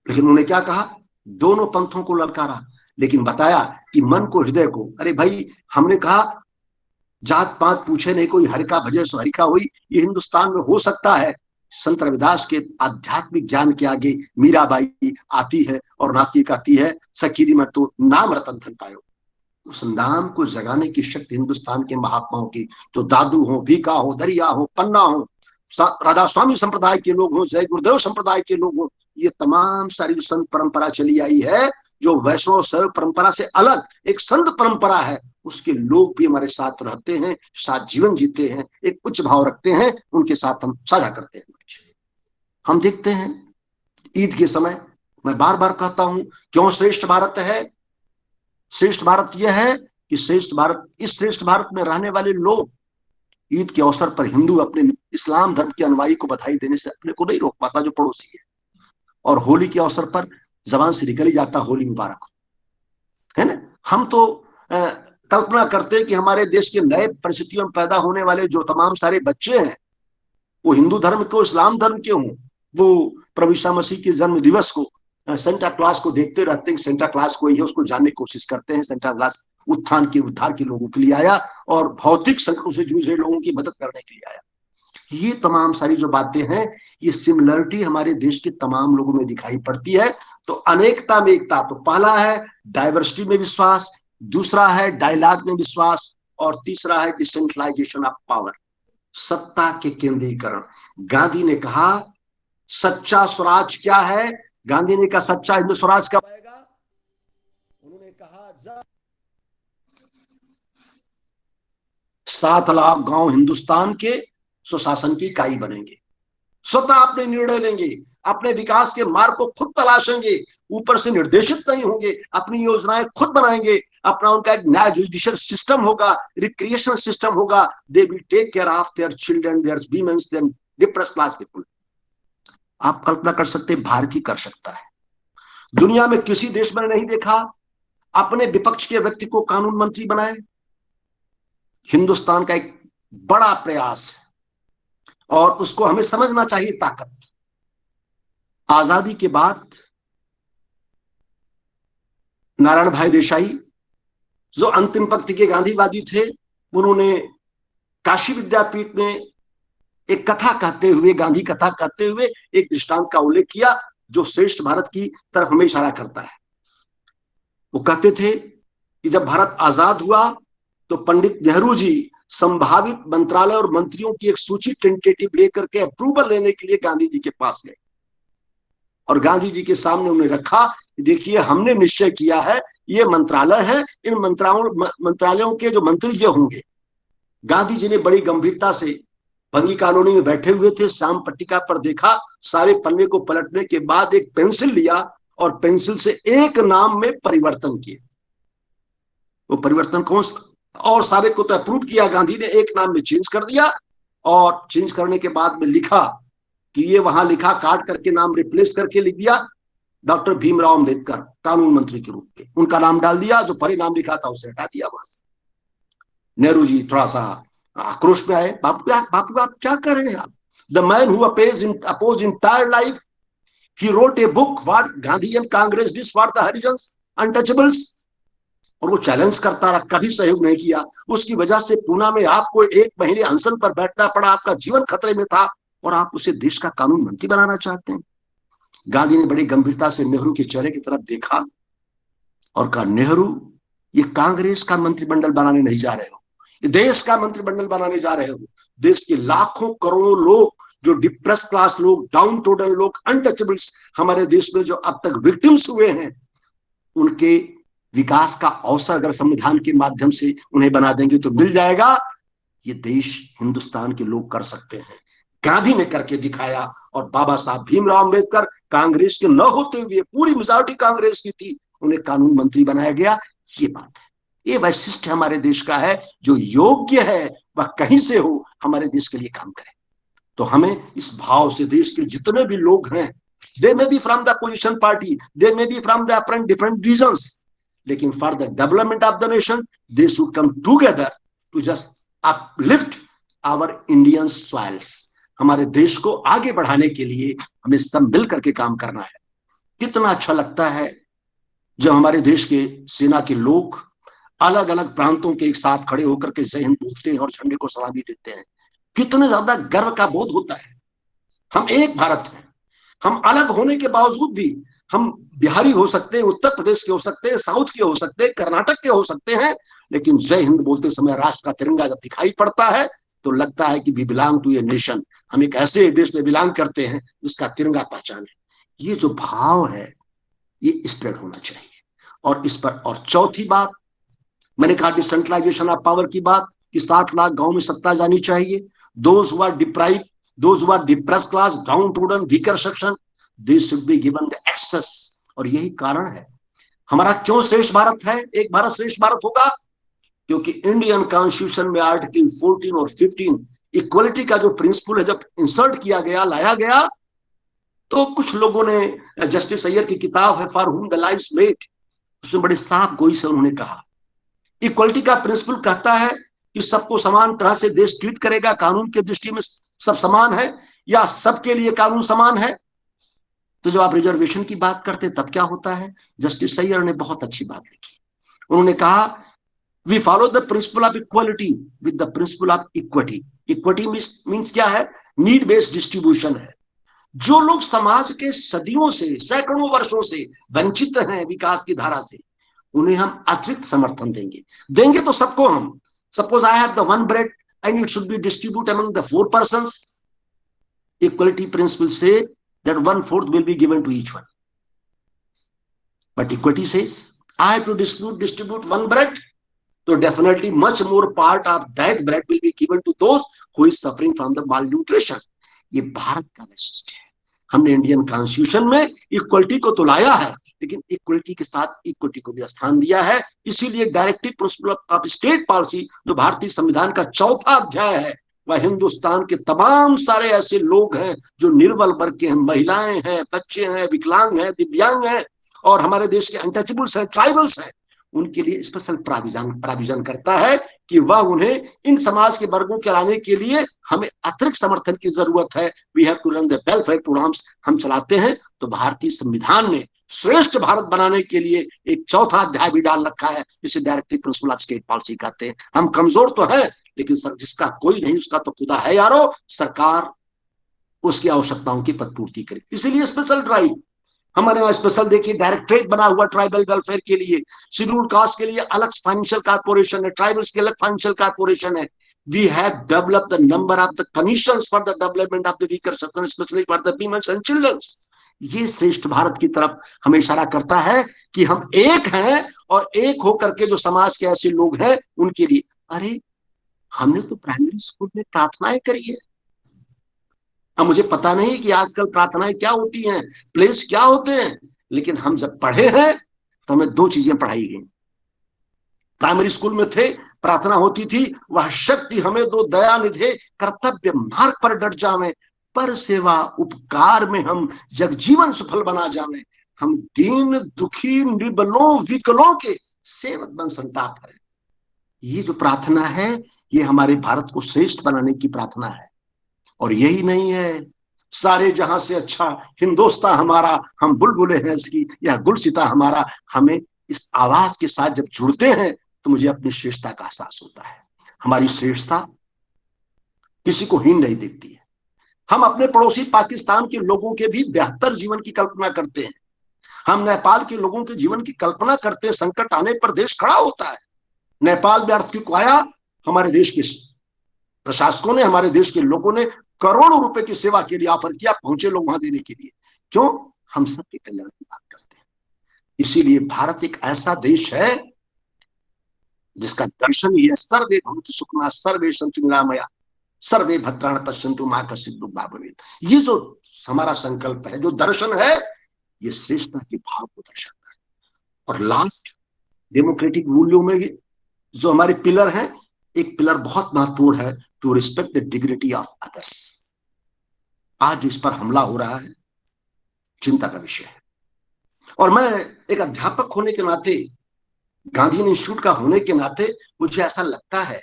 लेकिन उन्होंने क्या कहा? दोनों पंथों को ललकारा, लेकिन बताया कि मन को, हृदय को। अरे भाई, हमने कहा जात पात पूछे नहीं कोई, हरि का भजे सो हरि का होई। ये हिंदुस्तान में हो सकता है। संत रविदास के आध्यात्मिक ज्ञान के आगे मीराबाई आती है और नास्तिक आती है, सखीरी मत तो नाम रतन धन पायो। उस नाम को जगाने की शक्ति हिंदुस्तान के महात्माओं की, जो दादू हो, भीका हो, दरिया हो, पन्ना हो, राधा स्वामी संप्रदाय के लोग हो, जय गुरुदेव संप्रदाय के लोग हो, ये तमाम सारी जो संत परंपरा चली आई है, जो वैष्णव शैव परंपरा से अलग एक संत परंपरा है, उसके लोग भी हमारे साथ रहते हैं, साथ जीवन जीते हैं, एक उच्च भाव रखते हैं, उनके साथ हम साझा करते हैं। हम देखते हैं ईद के समय, मैं बार बार कहता हूं, क्यों श्रेष्ठ भारत है? श्रेष्ठ भारत यह है कि श्रेष्ठ भारत, इस श्रेष्ठ भारत में रहने वाले लोग ईद के अवसर पर हिंदू अपने इस्लाम धर्म के अनुयायी को बधाई देने से अपने को नहीं रोक पाता, जो पड़ोसी है। और होली के अवसर पर जबान से निकल ही जाता, होली मुबारक, है ना। हम तो कल्पना करते हैं कि हमारे देश के नए परिस्थितियों में पैदा होने वाले जो तमाम सारे बच्चे हैं, वो हिंदू धर्म को, इस्लाम धर्म के हों, वो प्रभु ईसा मसीह के जन्म दिवस को, सेंटा क्लास को देखते रहते हैं। सेंटा क्लास कोई है, उसको जानने की कोशिश करते हैं। सेंटा क्लास उत्थान के, उद्धार के लोगों के लिए आया और भौतिक संकटों से जूझ रहे लोगों की मदद करने के लिए आया। ये तमाम सारी जो बातें हैं, ये सिमिलरिटी हमारे देश के तमाम लोगों में दिखाई पड़ती है। तो अनेकता में एकता, तो पहला है डाइवर्सिटी में विश्वास, दूसरा है डायलॉग में विश्वास, और तीसरा है डिसेंट्रलाइजेशन ऑफ पावर, सत्ता के केंद्रीकरण। गांधी ने कहा सच्चा स्वराज क्या है? गांधी ने कहा सच्चा हिंदू स्वराज कब आएगा? उन्होंने कहा 7 लाख गांव हिंदुस्तान के सुशासन की इकाई बनेंगे। स्वतः अपने निर्णय लेंगे, अपने विकास के मार्ग को खुद तलाशेंगे, ऊपर से निर्देशित नहीं होंगे, अपनी योजनाएं खुद बनाएंगे, अपना उनका एक नया जुडिशियल सिस्टम होगा, रिक्रिएशन सिस्टम होगा, they will take care of their children, their women's, their depressed class people. आप कल्पना कर सकते हैं, भारत ही कर सकता है। दुनिया में किसी देश में नहीं देखा अपने विपक्ष के व्यक्ति को कानून मंत्री बनाए। हिंदुस्तान का एक बड़ा प्रयास है और उसको हमें समझना चाहिए ताकत। आजादी के बाद नारायण भाई देसाई जो अंतिम पंक्ति के गांधीवादी थे, उन्होंने काशी विद्यापीठ में एक कथा कहते हुए, गांधी कथा कहते हुए एक दृष्टांत का उल्लेख किया जो श्रेष्ठ भारत की तरफ हमें इशारा करता है। वो कहते थे कि जब भारत आजाद हुआ तो पंडित नेहरू जी संभावित मंत्रालय और मंत्रियों की एक सूची टेंटेटिव लेकर के अप्रूवल लेने के लिए गांधी जी के पास गए और गांधी जी के सामने उन्हें रखा, देखिए हमने निश्चय किया है ये मंत्रालय है, इन मंत्रालयों के जो मंत्री जो होंगे। गांधी जी ने बड़ी गंभीरता से भंगी कॉलोनी में बैठे हुए थे, शाम पट्टिका पर देखा, सारे पन्ने को पलटने के बाद एक पेंसिल लिया और पेंसिल से एक नाम में परिवर्तन किए। वो परिवर्तन कौन, और सारे को तो अप्रूव किया गांधी ने, एक नाम में चेंज कर दिया और चेंज करने के बाद में लिखा कि ये वहां लिखा, काट करके नाम रिप्लेस करके लिख दिया डॉक्टर भीमराव अंबेडकर कानून मंत्री के रूप में, उनका नाम डाल दिया, जो परिणाम लिखा था उसे हटा दिया वहां से। नेहरू जी थोड़ा सा आक्रोश में आए, बापू आप क्या कर रहे हैं आप? The man who oppose entire life, he wrote a book what Gandhi and Congress did for the Harijans untouchables, और वो चैलेंज करता रहा, कभी सहयोग नहीं किया। उसकी वजह से पूना में आपको 1 महीने अनशन पर बैठना पड़ा, आपका जीवन खतरे में था और आप उसे देश का कानून मंत्री बनाना चाहते हैं। गांधी ने बड़ी गंभीरता से नेहरू के चेहरे की तरफ देखा और कहा, नेहरू ये कांग्रेस का मंत्रिमंडल बनाने नहीं जा रहे हो, ये देश का मंत्रिमंडल बनाने जा रहे हो। देश के लाखों करोड़ों लोग, जो डिप्रेस क्लास लोग, डाउन टोडन लोग, अनटचेबल्स हमारे देश में जो अब तक विक्टिम्स हुए हैं, उनके विकास का अवसर अगर संविधान के माध्यम से उन्हें बना देंगे तो मिल जाएगा। ये देश हिंदुस्तान के लोग कर सकते हैं। गांधी ने करके दिखाया और बाबा साहब भीमराव अंबेडकर, कांग्रेस के न होते हुए पूरी मेजॉरिटी कांग्रेस की थी, उन्हें कानून मंत्री बनाया गया। ये बात है, ये वैशिष्ट हमारे देश का है, जो योग्य है वह कहीं से हो हमारे देश के लिए काम करे। तो हमें इस भाव से देश के जितने भी लोग हैं, they may be from the position party, they may be from the different regions, लेकिन for the development of the nation they should come together to just uplift our Indian soils. हमारे देश को आगे बढ़ाने के लिए हमें सब मिल करके काम करना है। कितना अच्छा लगता है जब हमारे देश के सेना के लोग अलग अलग प्रांतों के एक साथ खड़े होकर के जय हिंद बोलते हैं और झंडे को सलामी देते हैं। कितने ज्यादा गर्व का बोध होता है। हम एक भारत हैं, हम अलग होने के बावजूद भी हम बिहारी हो सकते हैं, उत्तर प्रदेश के हो सकते हैं, साउथ के हो सकते हैं, कर्नाटक के हो सकते हैं, लेकिन जय हिंद बोलते समय राष्ट्र का तिरंगा जब दिखाई पड़ता है तो लगता है कि we belong to a nation, हम एक ऐसे देश में बिलोंग करते हैं जिसका तिरंगा पहचान है। ये जो भाव है ये स्प्रेड होना चाहिए। और इस पर, और चौथी बात मैंने कहा, डिसेंट्रलाइजेशन ऑफ पावर की बात, कि 7 लाख गांव में सत्ता जानी चाहिए। Those who are deprived, those who are depressed class, downtrodden, weaker section, they should be given the access. और यही कारण है हमारा क्यों श्रेष्ठ भारत है, एक भारत श्रेष्ठ भारत होगा, क्योंकि इंडियन कॉन्स्टिट्यूशन में आर्टिकल 14 और 15 इक्वलिटी का जो प्रिंसिपल है जब इंसर्ट किया गया, लाया गया, तो कुछ लोगों ने, जस्टिस अय्यर की किताब है for whom the lives wait, उसमें बड़े साफ गोई से उन्होंने कहा, इक्वलिटी का प्रिंसिपल कहता है कि सबको समान तरह से देश ट्रीट करेगा, कानून की दृष्टि में सब समान है, या सबके लिए कानून समान है। तो जब आप रिजर्वेशन की बात करते तब क्या होता है, जस्टिस अय्यर ने बहुत अच्छी बात लिखी। उन्होंने कहा, we follow the principle of equality with the principle of equity. Equity means क्या है, नीड बेस्ड डिस्ट्रीब्यूशन है। जो लोग समाज के सदियों से, सैकड़ों वर्षों से वंचित हैं विकास की धारा से, उन्हें हम अतिरिक्त समर्थन देंगे तो सबको हम, suppose I have the 1 bread and it should be distribute among the 4 persons, equality principle से that 1/4 will be given to each one. But equity says, I have to distribute 1 bread, so definitely much more part of that bread will be given to those who is suffering from the malnutrition. ये भारत का वैशिष्ट्य है। हमने Indian constitution में equality को तो लाया है, लेकिन इक्वलिटी के साथ इक्विटी को भी स्थान दिया है। इसीलिए directive principle of state policy जो भारतीय संविधान का चौथा अध्याय है, वह हिंदुस्तान के तमाम सारे ऐसे लोग हैं जो निर्बल वर्ग के हैं, महिलाएं हैं, बच्चे हैं, विकलांग हैं, दिव्यांग हैं, और हमारे देश के अनटचेबल्स हैं, ट्राइबल्स हैं, उनके लिए स्पेशल प्राविजन करता है कि वह उन्हें इन समाज के वर्गों के लाने के लिए हमें अतिरिक्त समर्थन की जरूरत है। We have to run the welfare programs हम चलाते हैं। तो भारतीय संविधान ने श्रेष्ठ भारत बनाने के लिए एक चौथा अध्याय भी डाल रखा है, जिसे directive principle of state policy कहते हैं। हम कमजोर तो हैं, लेकिन सर जिसका कोई नहीं उसका तो खुदा है यारो। सरकार उसकी आवश्यकताओं की पदपूर्ति करे, इसीलिए स्पेशल ड्राइव हमारे वहां स्पेशल देखिए डायरेक्टरेट बना हुआ ट्राइबल वेलफेयर के लिए, शेड्यूल्ड कास्ट के लिए अलग फाइनेंशियल कॉर्पोरेशन है, ट्राइबल्स के अलग फाइनेंशियल कॉर्पोरेशन है। We have developed the number of the commissions for the development of the weaker section, specially for the women and childrens. ये श्रेष्ठ भारत की तरफ हमें इशारा करता है कि हम एक हैं, और एक होकर के जो समाज के ऐसे लोग हैं उनके लिए। अरे हमने तो प्राइमरी स्कूल में प्रार्थनाएं करी है। अब मुझे पता नहीं कि आजकल प्रार्थनाएं क्या होती हैं, प्लेस क्या होते हैं, लेकिन हम जब पढ़े हैं तो हमें दो चीजें पढ़ाई गई। प्राइमरी स्कूल में थे, प्रार्थना होती थी, वह शक्ति हमें दो दया निधे, कर्तव्य मार्ग पर डट जावे, पर सेवा उपकार में हम जग जीवन सफल बना जावे, हम दीन दुखी निर्बलों विकलों के सेवक बन संताप है। ये जो प्रार्थना है ये हमारे भारत को श्रेष्ठ बनाने की प्रार्थना है। और यही नहीं है, सारे जहां से अच्छा हिंदुस्तान हमारा, हम बुलबुले हैं इसकी, या गुलसिता हमारा। हमें इस आवाज के साथ जब जुड़ते हैं तो मुझे अपनी श्रेष्ठता का एहसास होता है। हमारी श्रेष्ठता किसी को हीन नहीं देखती है। हम अपने पड़ोसी पाकिस्तान के लोगों के भी बेहतर जीवन की कल्पना करते हैं। हम नेपाल के लोगों के जीवन की कल्पना करते हैं। संकट आने पर देश खड़ा होता है। नेपाल में अर्थक्वेक आया, हमारे देश के प्रशासकों ने, हमारे देश के लोगों ने करोड़ों रुपए की सेवा के लिए ऑफर किया, पहुंचे लोग वहां देने के लिए। क्यों? हम सबके कल्याण की बात करते हैं। इसीलिए भारत एक ऐसा देश है जिसका दर्शन ही है, सर्वे भवन्तु सुखिनः सर्वे सन्तु निरामया सर्वे भद्राणि पश्यन्तु मा कश्चित् दुःखभाग् भवेत्। ये जो हमारा संकल्प है, जो दर्शन है, ये श्रेष्ठता के भाव को दर्शाता है। और लास्ट, डेमोक्रेटिक मूल्यों में जो हमारे पिलर हैं, एक पिलर बहुत महत्वपूर्ण है, to respect the dignity of others. आज जो इस पर हमला हो रहा है, चिंता का विषय है। और मैं एक अध्यापक होने के नाते, गांधी इंस्टीट्यूट का होने के नाते, मुझे ऐसा लगता है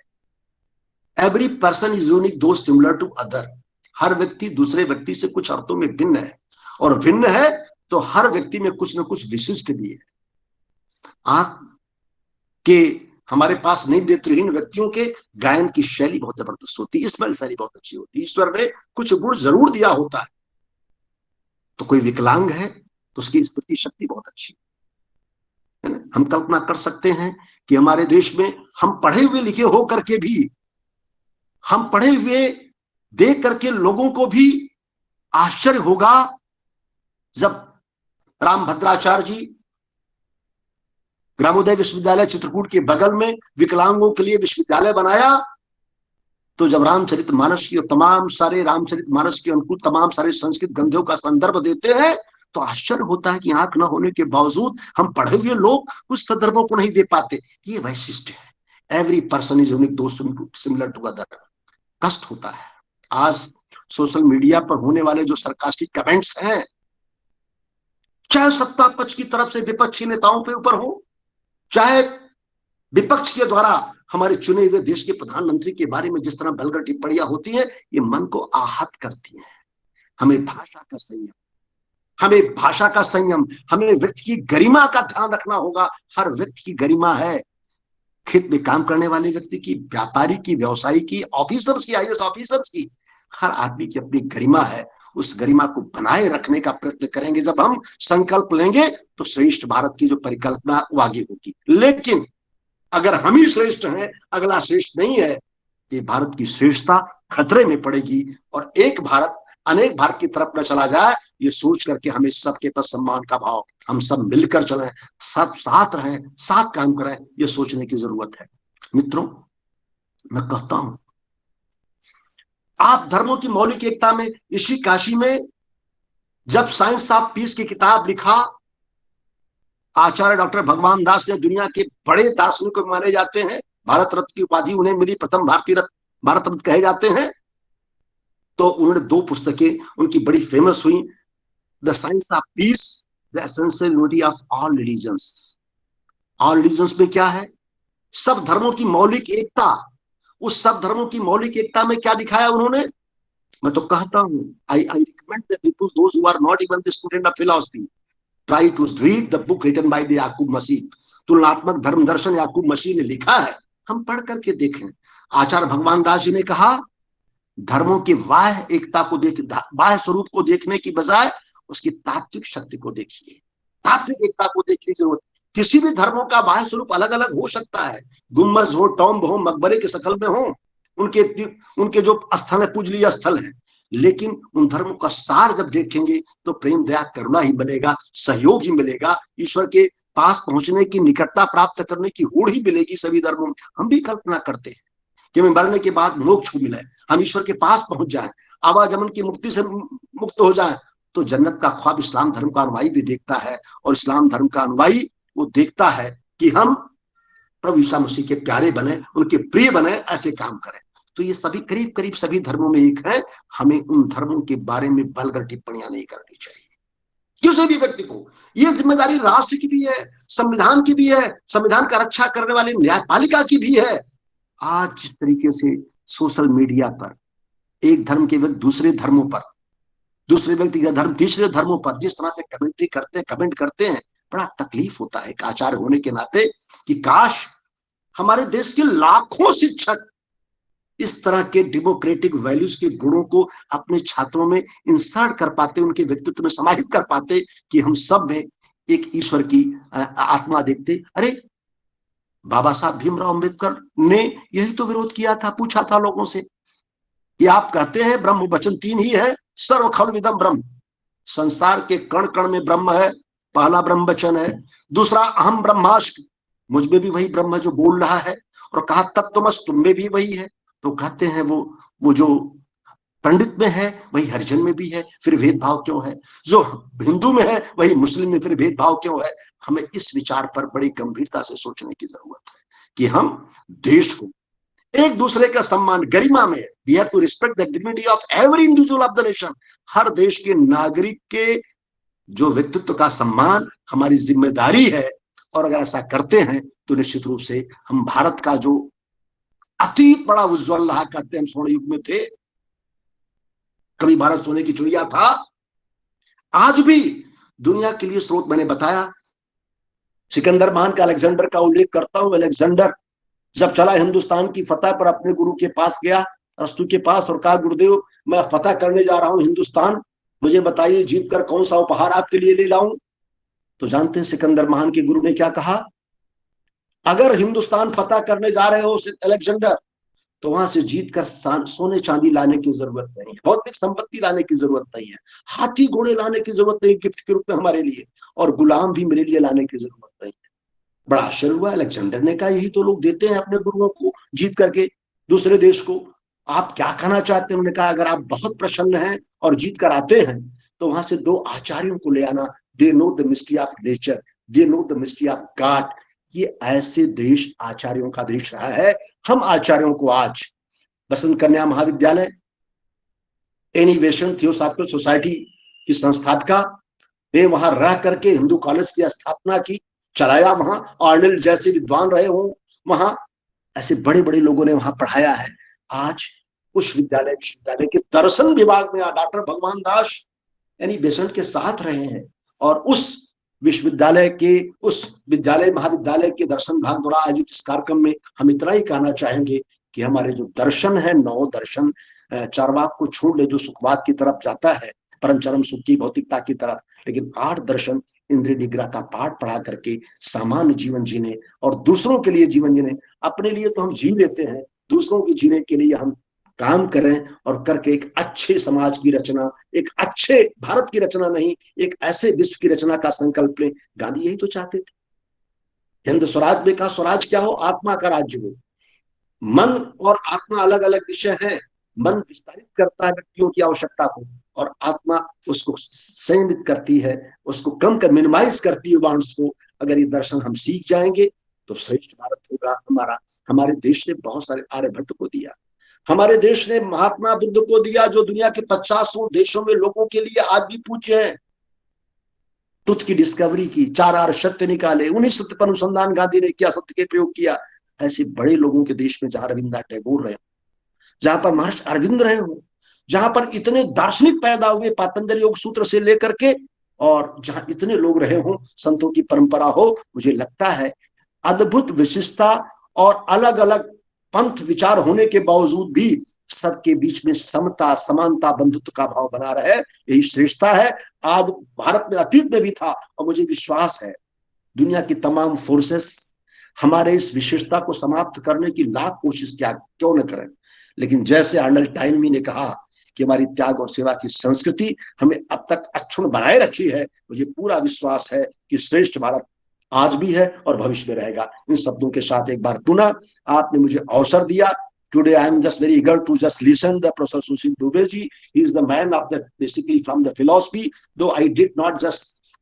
एवरी पर्सन इज यूनिक दो सिमिलर टू अदर। हर व्यक्ति दूसरे व्यक्ति से कुछ अर्थों में भिन्न है, और भिन्न है तो हर व्यक्ति में कुछ न कुछ विशिष्ट भी है। आंख के हमारे पास नहीं नेत्रहीन व्यक्तियों के गायन की शैली बहुत जबरदस्त होती है, स्मेल शैली बहुत अच्छी होती है। ईश्वर ने कुछ गुण जरूर दिया होता है। तो कोई विकलांग है तो उसकी स्मृति शक्ति बहुत अच्छी है ना। हम कल्पना कर सकते हैं कि हमारे देश में हम पढ़े हुए लिखे हो करके भी, हम पढ़े हुए देख करके लोगों को भी आश्चर्य होगा जब रामभद्राचार्य जी ग्रामोदय विश्वविद्यालय चित्रकूट के बगल में विकलांगों के लिए विश्वविद्यालय बनाया। तो जब रामचरितमानस की और तमाम सारे रामचरितमानस के अनुकूल तमाम सारे संस्कृत ग्रंथों का संदर्भ देते हैं, तो आश्चर्य होता है कि आंख न होने के बावजूद हम पढ़े हुए लोग उस संदर्भों को नहीं दे पाते। ये वैशिष्ट है। एवरी पर्सन इज यूनिक दो सिमिलर टू अदर। कष्ट होता है आज सोशल मीडिया पर होने वाले जो सरकास्टिक कमेंट्स हैं, चाहे सत्ता पक्ष की तरफ से विपक्षी नेताओं के ऊपर हो, चाहे विपक्ष के द्वारा हमारे चुने हुए देश के प्रधानमंत्री के बारे में जिस तरह बलगर टिप्पणियां होती हैं, ये मन को आहत करती हैं। हमें भाषा का संयम, हमें भाषा का संयम, हमें व्यक्ति की गरिमा का ध्यान रखना होगा। हर व्यक्ति की गरिमा है, खेत में काम करने वाले व्यक्ति की, व्यापारी की, व्यवसायी की, ऑफिसर्स की, आईएएस ऑफिसर्स की, हर आदमी की अपनी गरिमा है। उस गरिमा को बनाए रखने का प्रयत्न करेंगे। जब हम संकल्प लेंगे तो श्रेष्ठ भारत की जो परिकल्पना वो आगे होगी। लेकिन अगर हम ही श्रेष्ठ हैं, अगला श्रेष्ठ नहीं है, ये भारत की श्रेष्ठता खतरे में पड़ेगी। और एक भारत अनेक भारत की तरफ न चला जाए, ये सोच करके हमें सबके पास सम्मान का भाव, हम सब मिलकर चलें, सब साथ रहें, साथ काम करें, ये सोचने की जरूरत है। मित्रों, मैं कहता हूं, आप धर्मों की मौलिक एकता में, इसी काशी में जब साइंस ऑफ पीस की किताब लिखा आचार्य डॉक्टर भगवान दास ने दुनिया के बड़े दार्शनिक माने जाते हैं, भारत रत्न की उपाधि उन्हें मिली, प्रथम भारतीय भारत रत्न कहे जाते हैं। तो उन्होंने 2 पुस्तकें उनकी बड़ी फेमस हुई, the science of peace, the essential unity of all religions. All religions में क्या है? सब धर्मों की मौलिक एकता। उस सब धर्मों की मौलिक एकता में क्या दिखाया उन्होंने? मैं तो कहता हूं, I recommend the people, those who are not even the student of philosophy, try to read the book written by the Yakub Masih. तुलनात्मक धर्म दर्शन याकूब मसीह ने लिखा है, हम पढ़ करके देखें। आचार्य भगवान दास जी ने कहा, धर्मों की बाह्य एकता को बाह्य स्वरूप को देखने की बजाय उसकी तात्विक शक्ति को देखिए, तात्विक एकता को देखने की जरूरत। किसी भी धर्मों का बाह्य स्वरूप अलग अलग हो सकता है, गुम्बज हो, टॉम्ब हो, मकबरे के शकल में हो, उनके जो स्थल है पूजनीय स्थल है, लेकिन उन धर्मों का सार जब देखेंगे तो प्रेम, दया, करुणा ही मिलेगा, सहयोग ही मिलेगा, ईश्वर के पास पहुंचने की, निकटता प्राप्त करने की होड़ ही मिलेगी सभी धर्मों में। हम भी कल्पना करते हैं कि हमें मरने के बाद मोक्ष को मिले, हम ईश्वर के पास पहुंच जाएं, आवागमन की मुक्ति से मुक्त हो जाएं। तो जन्नत का ख्वाब इस्लाम धर्म का अनुयायी भी देखता है, और इस्लाम धर्म का अनुयायी वो देखता है कि हम प्रभु यीशु मसीह के प्यारे बने, उनके प्रिय बने, ऐसे काम करें। तो ये सभी करीब करीब सभी धर्मों में एक है। हमें उन धर्मों के बारे में वल्गर टिप्पणियां नहीं करनी चाहिए किसी भी व्यक्ति को। ये जिम्मेदारी राष्ट्र की भी है, संविधान की भी है, संविधान का रक्षा करने वाली न्यायपालिका की भी है। आज जिस तरीके से सोशल मीडिया पर एक धर्म के व्यक्ति दूसरे धर्मों पर, दूसरे व्यक्ति का धर्म तीसरे धर्मों पर जिस तरह से कमेंट करते हैं, बड़ा तकलीफ होता है एक आचार्य होने के नाते कि काश हमारे देश के लाखों शिक्षक इस तरह के डेमोक्रेटिक वैल्यूज के गुणों को अपने छात्रों में इंसर्ट कर पाते, उनके व्यक्तित्व में समाहित कर पाते कि हम सब में एक ईश्वर की आत्मा देखते। अरे बाबा साहब भीमराव अंबेडकर ने यही तो विरोध किया था, पूछा था लोगों से कि आप कहते हैं ब्रह्म वचन 3 ही है, सर्व खलविदम ब्रह्म, संसार के कण कण में ब्रह्म है, पहला ब्रह्म वचन है, दूसरा अहम ब्रह्मास्मि, मुझ में भी वही ब्रह्म है जो बोल रहा है, और कहा तत्वमसि, तुम में भी वही है। तो कहते हैं वो जो पंडित में है वही हरिजन में भी है, फिर भेदभाव क्यों है? जो हिंदू में है वही मुस्लिम में फिर भेदभाव क्यों है? हमें इस विचार पर बड़ी गंभीरता से सोचने की जरूरत है कि हम देश को एक दूसरे का सम्मान, गरिमा में, we have to respect the dignity of every individual of the nation. हर देश के नागरिक के जो व्यक्तित्व का सम्मान हमारी जिम्मेदारी है, और अगर ऐसा करते हैं तो निश्चित रूप से हम भारत का जो अति बड़ा उज्ज्वल रहा, कहते हैं हम स्वर्ण युग में थे, कभी भारत सोने की चिड़िया था, आज भी दुनिया के लिए स्रोत मैंने बताया। सिकंदर महान का, अलेक्जेंडर का उल्लेख करता हूं। अलेक्जेंडर जब चला हिंदुस्तान की फतह पर, अपने गुरु के पास गया, अरस्तु के पास, और कहा गुरुदेव मैं फतह करने जा रहा हूं हिंदुस्तान, मुझे बताइए जीतकर कौन सा उपहार आपके लिए ले लाऊं। तो जानते हैं सिकंदर महान के गुरु ने क्या कहा? अगर हिंदुस्तान फतह करने जा रहे हो अलेक्जेंडर, तो वहां से जीतकर सोने चांदी लाने की जरूरत नहीं है, भौतिक संपत्ति लाने की जरूरत नहीं है, हाथी घोड़े लाने की जरूरत नहीं गिफ्ट के रूप में हमारे लिए, और गुलाम भी मेरे लिए लाने की जरूरत नहीं है। बड़ा आश्चर्य हुआ। अलेक्जेंडर ने कहा यही तो लोग देते हैं अपने गुरुओं को जीत करके दूसरे देश को, आप क्या कहना चाहते हैं? उन्होंने कहा अगर आप बहुत प्रसन्न हैं और जीत कर आते हैं तो वहां से 2 आचार्यों को ले आना, they know the mystery of nature, they know the mystery of God. ये ऐसे देश आचार्यों का देश रहा है। हम आचार्यों को आज बसंत कन्या महाविद्यालय, एनिवेशन थियोसॉफिकल सोसाइटी की संस्थापिका, वे वहां रह करके हिंदू कॉलेज की स्थापना की, चलाया, वहां आर्निल जैसे विद्वान रहे हो, वहां ऐसे बड़े बड़े लोगों ने वहां पढ़ाया है। आज उस विश्वविद्यालय के दर्शन विभाग में डॉक्टर भगवान दास यानी बेसेंट के साथ रहे हैं, और उस विश्वविद्यालय के, उस विद्यालय महाविद्यालय के दर्शन विभाग द्वारा आयोजित इस कार्यक्रम में हम इतना ही कहना चाहेंगे कि हमारे जो दर्शन है, 9 दर्शन, चारवाक को छोड़ ले जो सुखवाद की तरफ जाता है, परम चरम सुख की भौतिकता की तरफ, लेकिन 8 दर्शन इंद्रिय निग्रह का पाठ पढ़ा करके सामान्य जीवन जीने और दूसरों के लिए जीवन जीने। अपने लिए तो हम जी लेते हैं, दूसरों के जीने के लिए हम काम करें, और करके एक अच्छे समाज की रचना, एक अच्छे भारत की रचना नहीं, एक ऐसे विश्व की रचना का संकल्प लें। गांधी यही तो चाहते थे। हिंद स्वराज में कहा स्वराज क्या हो? आत्मा का राज्य हो। मन और आत्मा अलग अलग विषय है। मन विस्तारित करता है व्यक्तियों की आवश्यकता को, और आत्मा उसको संयमित करती है, उसको कम कर मिनिमाइज करती है वांट्स को, अगर ये दर्शन हम सीख जाएंगे तो श्रेष्ठ भारत होगा हमारा। हमारे देश ने बहुत सारे आर्यभट्ट को दिया, हमारे देश ने महात्मा बुद्ध को दिया, जो दुनिया के 50 देशों में लोगों के लिए आज भी पूज्य है। तुथ की डिस्कवरी की, 4 सत्य निकाले, 19 सत्य पर अनुसंधान गांधी ने किया, सत्य के प्रयोग किया। ऐसे बड़े लोगों के देश में जहां रविन्द्रनाथ टैगोर रहे, जहां पर महर्षि अरविंद रहे हो, जहां पर इतने दार्शनिक पैदा हुए पातंजलि योग सूत्र से लेकर के, और जहां इतने लोग रहे हो, संतों की परंपरा हो, मुझे लगता है अद्भुत विशिष्टता और अलग अलग पंथ विचार होने के बावजूद भी सबके बीच में समता, समानता, बंधुत्व का भाव बना रहे, यही श्रेष्ठता है। आज भारत में, अतीत में भी था, और मुझे विश्वास है दुनिया की तमाम फोर्सेस हमारे इस विशेषता को समाप्त करने की लाख कोशिश क्यों न करें, लेकिन जैसे अर्नल्ड टाइनमी ने कहा कि हमारी त्याग और सेवा की संस्कृति हमें अब तक अक्षुण्ण बनाए रखी है, मुझे पूरा विश्वास है कि श्रेष्ठ भारत आज भी है और भविष्य में रहेगा। इन शब्दों के साथ एक बार पुनः आपने मुझे अवसर दिया। Today I am just very eager to just listen the Professor Sushil Dubey ji. He is the man of the basically from the philosophy. Though I did not just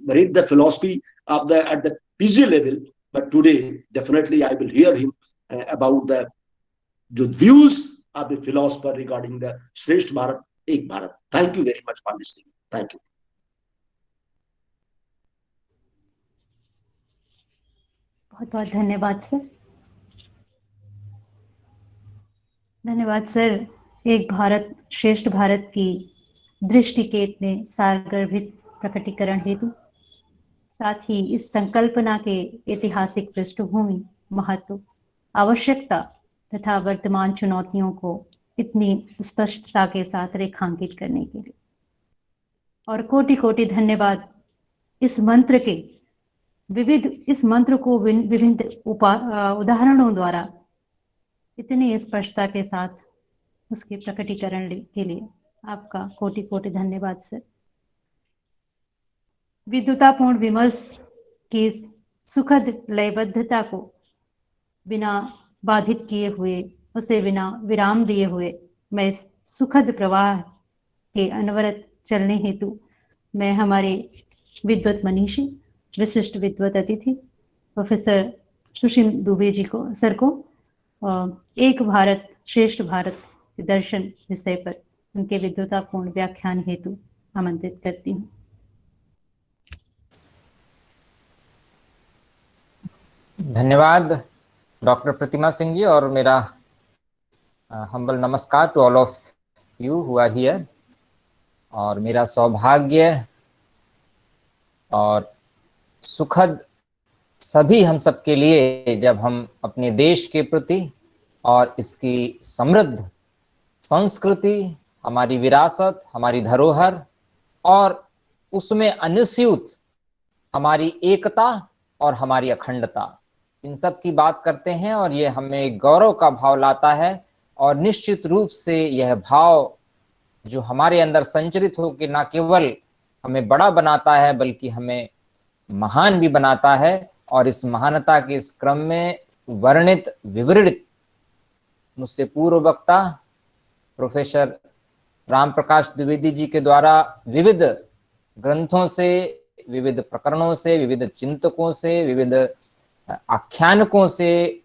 read the philosophy of the at the PG level, but today definitely I will hear him about the views of the philosopher regarding the Shresth Bharat, Ek Bharat. Thank you very much for listening. Thank you. बहुत बहुत धन्यवाद sir. धन्यवाद sir, एक भारत श्रेष्ठ भारत की दृष्टि के इतने सारगर्भित प्रकटीकरण हेतु, साथ ही इस संकल्पना के ऐतिहासिक पृष्ठभूमि, महत्व, आवश्यकता तथा वर्तमान चुनौतियों को इतनी स्पष्टता के साथ रेखांकित करने के लिए, और कोटि कोटि धन्यवाद इस मंत्र के इस मंत्र को विभिन्न उदाहरणों द्वारा इतनी स्पष्टता के साथ उसके प्रकटीकरण के लिए आपका कोटि कोटि धन्यवाद सर। विद्युतापूर्ण विमर्श की सुखद लयबद्धता को बिना बाधित किए हुए, उसे बिना विराम दिए हुए, मैं इस सुखद प्रवाह के अनवरत चलने हेतु मैं हमारे विद्वत मनीषी, विशिष्ट विद्वत अतिथि प्रोफेसर सुशील दुबे जी को, सर को एक भारत श्रेष्ठ भारत के दर्शन विषय पर उनके विद्वतापूर्ण व्याख्यान हेतु आमंत्रित करती हूँ। धन्यवाद डॉक्टर प्रतिमा सिंह जी, और मेरा हम्बल नमस्कार to all of you who are here. और मेरा सौभाग्य और सुखद सभी हम सब के लिए, जब हम अपने देश के प्रति और इसकी समृद्ध संस्कृति, हमारी विरासत, हमारी धरोहर और उसमें अनुस्यूत हमारी एकता और हमारी अखंडता, इन सब की बात करते हैं, और ये हमें गौरव का भाव लाता है। और निश्चित रूप से यह भाव जो हमारे अंदर संचरित हो कि ना केवल हमें बड़ा बनाता है बल्कि हमें महान भी बनाता है। और इस महानता के इस क्रम में वर्णित विवरणित मुझसे पूर्व वक्ता प्रोफेसर राम प्रकाश द्विवेदी जी के द्वारा विविध ग्रंथों से, विविध प्रकरणों से, विविध चिंतकों से, विविध आख्यानकों से,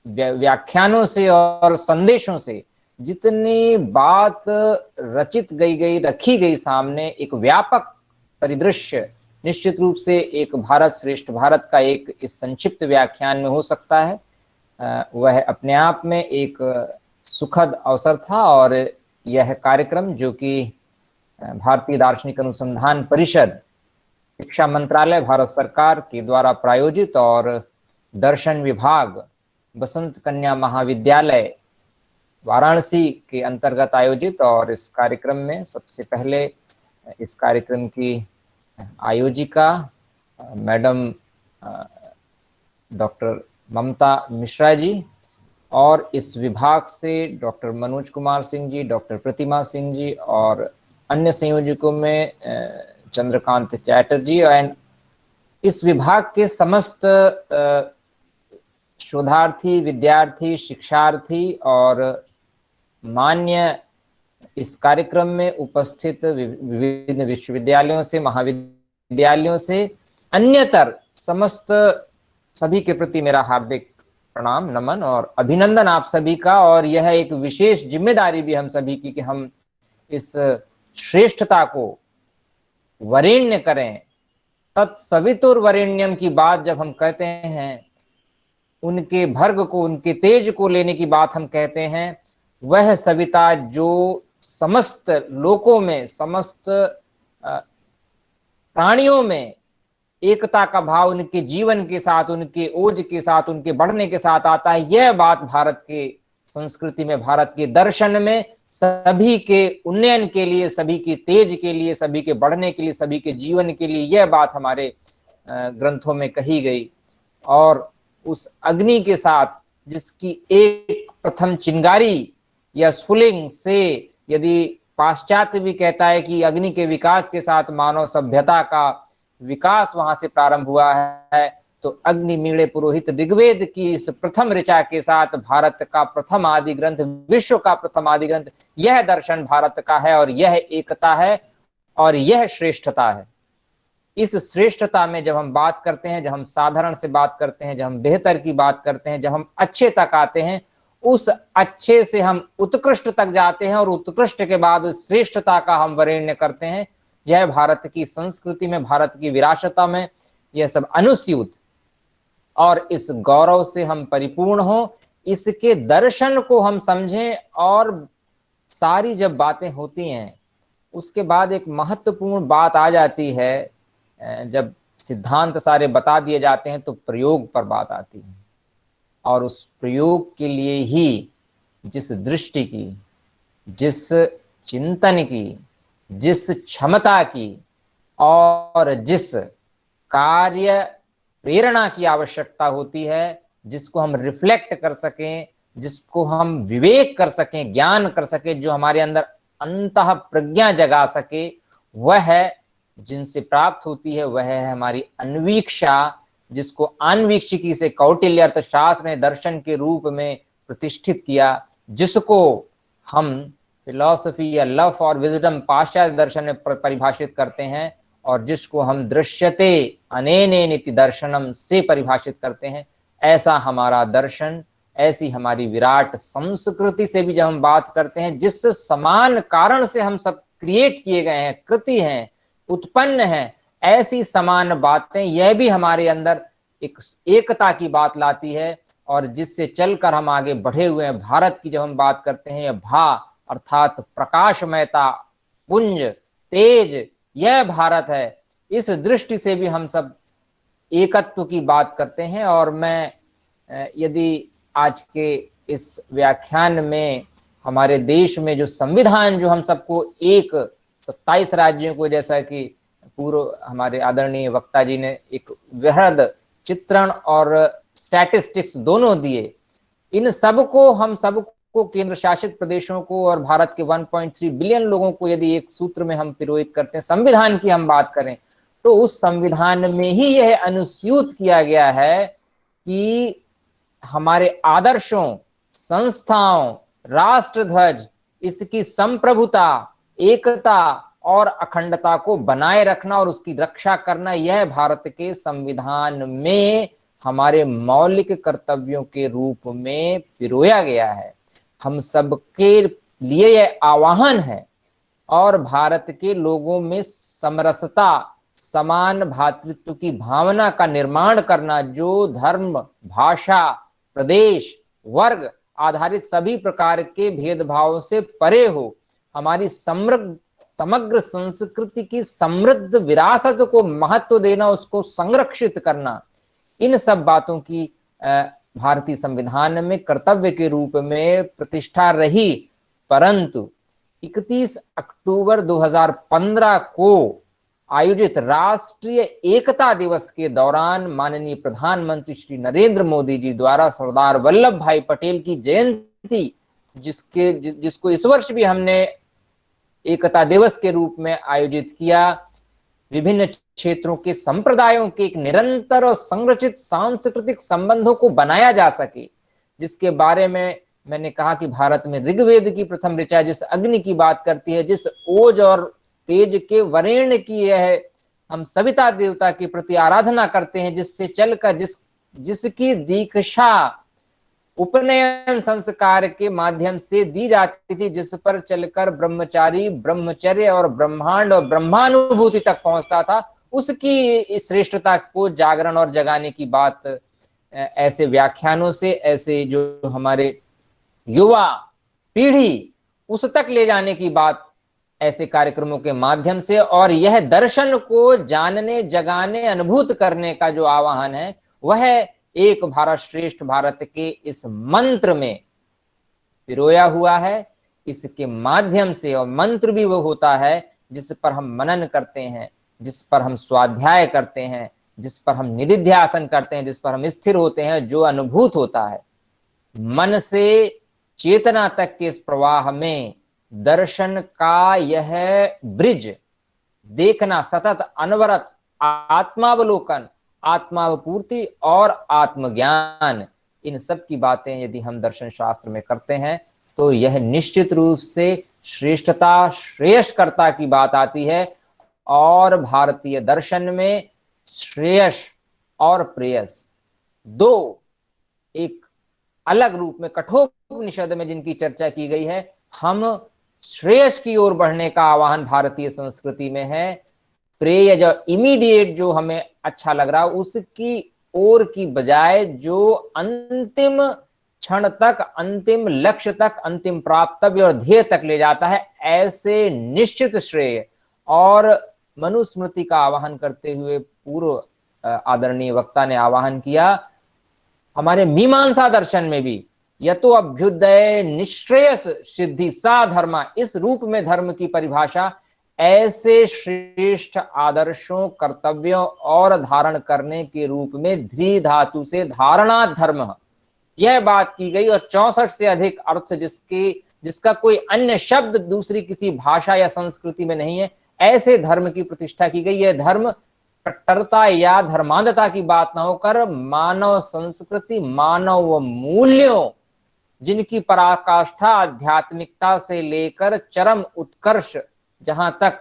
व्याख्यानों से और संदेशों से जितनी बात रखी गई सामने, एक व्यापक परिदृश्य निश्चित रूप से एक भारत श्रेष्ठ भारत का एक इस संक्षिप्त व्याख्यान में हो सकता है। वह अपने आप में एक सुखद अवसर था। और यह कार्यक्रम जो कि भारतीय दार्शनिक अनुसंधान परिषद, शिक्षा मंत्रालय, भारत सरकार के द्वारा प्रायोजित और दर्शन विभाग, बसंत कन्या महाविद्यालय वाराणसी के अंतर्गत आयोजित, और इस कार्यक्रम में सबसे पहले इस कार्यक्रम की आयोजिका मैडम डॉक्टर ममता मिश्रा जी, और इस विभाग से डॉक्टर मनोज कुमार सिंह जी, डॉक्टर प्रतिमा सिंह जी, और अन्य संयोजकों में चंद्रकांत चैटर्जी, एंड इस विभाग के समस्त शोधार्थी, विद्यार्थी, शिक्षार्थी और मान्य इस कार्यक्रम में उपस्थित विभिन्न विश्वविद्यालयों से, महाविद्यालयों से, अन्यतर समस्त सभी के प्रति मेरा हार्दिक प्रणाम, नमन और अभिनंदन आप सभी का। और यह एक विशेष जिम्मेदारी भी हम सभी की कि हम इस श्रेष्ठता को वरेण्य करें। तत्सवितुर्वरेण्यम की बात जब हम कहते हैं, उनके भर्ग को, उनके तेज को लेने की बात हम कहते हैं, वह सविता जो समस्त लोकों में, समस्त प्राणियों में एकता का भाव उनके जीवन के साथ, उनके ओज के साथ, उनके बढ़ने के साथ आता है। यह बात भारत के संस्कृति में, भारत के दर्शन में सभी के उन्नयन के लिए, सभी के तेज के लिए, सभी के बढ़ने के लिए, सभी के जीवन के लिए यह बात हमारे ग्रंथों में कही गई। और उस अग्नि के साथ जिसकी एक प्रथम चिंगारी या स्फुलिंग से, यदि पाश्चात्य भी कहता है कि अग्नि के विकास के साथ मानव सभ्यता का विकास वहां से प्रारंभ हुआ है, तो अग्नि मीणे पुरोहित ऋग्वेद की इस प्रथम ऋचा के साथ भारत का प्रथम आदि ग्रंथ, विश्व का प्रथम आदि ग्रंथ, यह दर्शन भारत का है और यह एकता है और यह श्रेष्ठता है। इस श्रेष्ठता में जब हम बात करते हैं, जब हम साधारण से बात करते हैं, जब हम बेहतर की बात करते हैं, जब हम अच्छे तक आते हैं, उस अच्छे से हम उत्कृष्ट तक जाते हैं और उत्कृष्ट के बाद श्रेष्ठता का हम वरेण्य करते हैं। यह भारत की संस्कृति में, भारत की विरासत में यह सब अनुस्यूत और इस गौरव से हम परिपूर्ण हो, इसके दर्शन को हम समझें। और सारी जब बातें होती हैं उसके बाद एक महत्वपूर्ण बात आ जाती है, जब सिद्धांत सारे बता दिए जाते हैं तो प्रयोग पर बात आती है। और उस प्रयोग के लिए ही जिस दृष्टि की, जिस चिंतन की, जिस क्षमता की और जिस कार्य प्रेरणा की आवश्यकता होती है, जिसको हम रिफ्लेक्ट कर सकें, जिसको हम विवेक कर सकें, ज्ञान कर सकें, जो हमारे अंदर अंतः प्रज्ञा जगा सके, वह है जिनसे प्राप्त होती है, वह है हमारी अन्वीक्षा, जिसको आन्वीक्षिकी से कौटिल्य अर्थशास्त्र ने दर्शन के रूप में प्रतिष्ठित किया, जिसको हम फिलॉसफी या लव फॉर विजडम पाश्चात्य दर्शन में परिभाषित करते हैं और जिसको हम दृश्यते अनेनेनिति दर्शनम से परिभाषित करते हैं। ऐसा हमारा दर्शन, ऐसी हमारी विराट संस्कृति से भी जब हम बात करते हैं, जिस समान कारण से हम सब क्रिएट किए गए हैं, कृति हैं, उत्पन्न हैं, ऐसी समान बातें, यह भी हमारे अंदर एक एकता की बात लाती है और जिससे चलकर हम आगे बढ़े हुए हैं। भारत की जब हम बात करते हैं, भा अर्थात प्रकाशमयता, पुंज, तेज, यह भारत है। इस दृष्टि से भी हम सब एकत्व की बात करते हैं। और मैं यदि आज के इस व्याख्यान में हमारे देश में जो संविधान, जो हम सबको एक 27 राज्यों को, जैसा कि पूर्व हमारे आदरणीय वक्ता जी ने एक वृहद चित्रण और स्टैटिस्टिक्स दोनों दिए, इन सबको, हम सबको, केंद्र शासित प्रदेशों को और भारत के 1.3 बिलियन लोगों को यदि एक सूत्र में हम पिरोहित करते हैं, संविधान की हम बात करें, तो उस संविधान में ही यह अनुस्यूत किया गया है कि हमारे आदर्शों, संस्थाओं, राष्ट्रध्वज, इसकी संप्रभुता, एकता और अखंडता को बनाए रखना और उसकी रक्षा करना, यह भारत के संविधान में हमारे मौलिक कर्तव्यों के रूप में पिरोया गया है। हम सबके लिए यह आह्वान है। और भारत के लोगों में समरसता, समान भातृत्व की भावना का निर्माण करना, जो धर्म, भाषा, प्रदेश, वर्ग आधारित सभी प्रकार के भेदभावों से परे हो, हमारी समग्र संस्कृति की समृद्ध विरासत को महत्व देना, उसको संरक्षित करना, इन सब बातों की भारतीय संविधान में कर्तव्य के रूप में प्रतिष्ठा रही। परंतु 31 अक्टूबर 2015 को आयोजित राष्ट्रीय एकता दिवस के दौरान माननीय प्रधानमंत्री श्री नरेंद्र मोदी जी द्वारा सरदार वल्लभ भाई पटेल की जयंती, जिसको इस वर्ष भी हमने एकता दिवस के रूप में आयोजित किया, विभिन्न क्षेत्रों के संप्रदायों के एक निरंतर और संरचित सांस्कृतिक संबंधों को बनाया जा सके, जिसके बारे में मैंने कहा कि भारत में ऋग्वेद की प्रथम ऋचा जिस अग्नि की बात करती है, जिस ओज और तेज के वरेण्य की यह हम सविता देवता के प्रति आराधना करते हैं, जिससे चलकर जिसकी दीक्षा उपनयन संस्कार के माध्यम से दी जाती थी, जिस पर चलकर ब्रह्मचारी ब्रह्मचर्य और ब्रह्मांड और ब्रह्मानुभूति तक पहुंचता था, उसकी श्रेष्ठता को जागरण और जगाने की बात ऐसे व्याख्यानों से, ऐसे जो हमारे युवा पीढ़ी उस तक ले जाने की बात ऐसे कार्यक्रमों के माध्यम से, और यह दर्शन को जानने, जगाने, अनुभूत करने का जो आह्वान है, वह एक भारत श्रेष्ठ भारत के इस मंत्र में पिरोया हुआ है। इसके माध्यम से, और मंत्र भी वो होता है जिस पर हम मनन करते हैं, जिस पर हम स्वाध्याय करते हैं, जिस पर हम निधिध्यासन करते हैं, जिस पर हम स्थिर होते हैं, जो अनुभूत होता है। मन से चेतना तक के इस प्रवाह में दर्शन का यह ब्रिज देखना, सतत अनवरत आत्मावलोकन, आत्मापूर्ति और आत्मज्ञान, इन सब की बातें यदि हम दर्शन शास्त्र में करते हैं तो यह निश्चित रूप से श्रेष्ठता, श्रेयस्कर्ता की बात आती है। और भारतीय दर्शन में श्रेयस और प्रेयस दो एक अलग रूप में कठोपनिषद में जिनकी चर्चा की गई है, हम श्रेयस की ओर बढ़ने का आह्वान भारतीय संस्कृति में है। प्रेय जो इमीडिएट, जो हमें अच्छा लग रहा, उसकी ओर की बजाय जो अंतिम क्षण तक, अंतिम लक्ष्य तक, अंतिम प्राप्तव्य और ध्येय तक ले जाता है, ऐसे निश्चित श्रेय और मनुस्मृति का आवाहन करते हुए पूर्व आदरणीय वक्ता ने आवाहन किया, हमारे मीमांसा दर्शन में भी यतो अभ्युदय निश्रेयस सिद्धि सा धर्मा, इस रूप में धर्म की परिभाषा ऐसे श्रेष्ठ आदर्शों, कर्तव्यों और धारण करने के रूप में ध्री धातु से धारणा धर्म, यह बात की गई। और 64 से अधिक अर्थ जिसका कोई अन्य शब्द दूसरी किसी भाषा या संस्कृति में नहीं है, ऐसे धर्म की प्रतिष्ठा की गई। यह धर्म कट्टरता या धर्मांधता की बात ना होकर मानव संस्कृति, मानव मूल्यों, जिनकी पराकाष्ठा आध्यात्मिकता से लेकर चरम उत्कर्ष जहां तक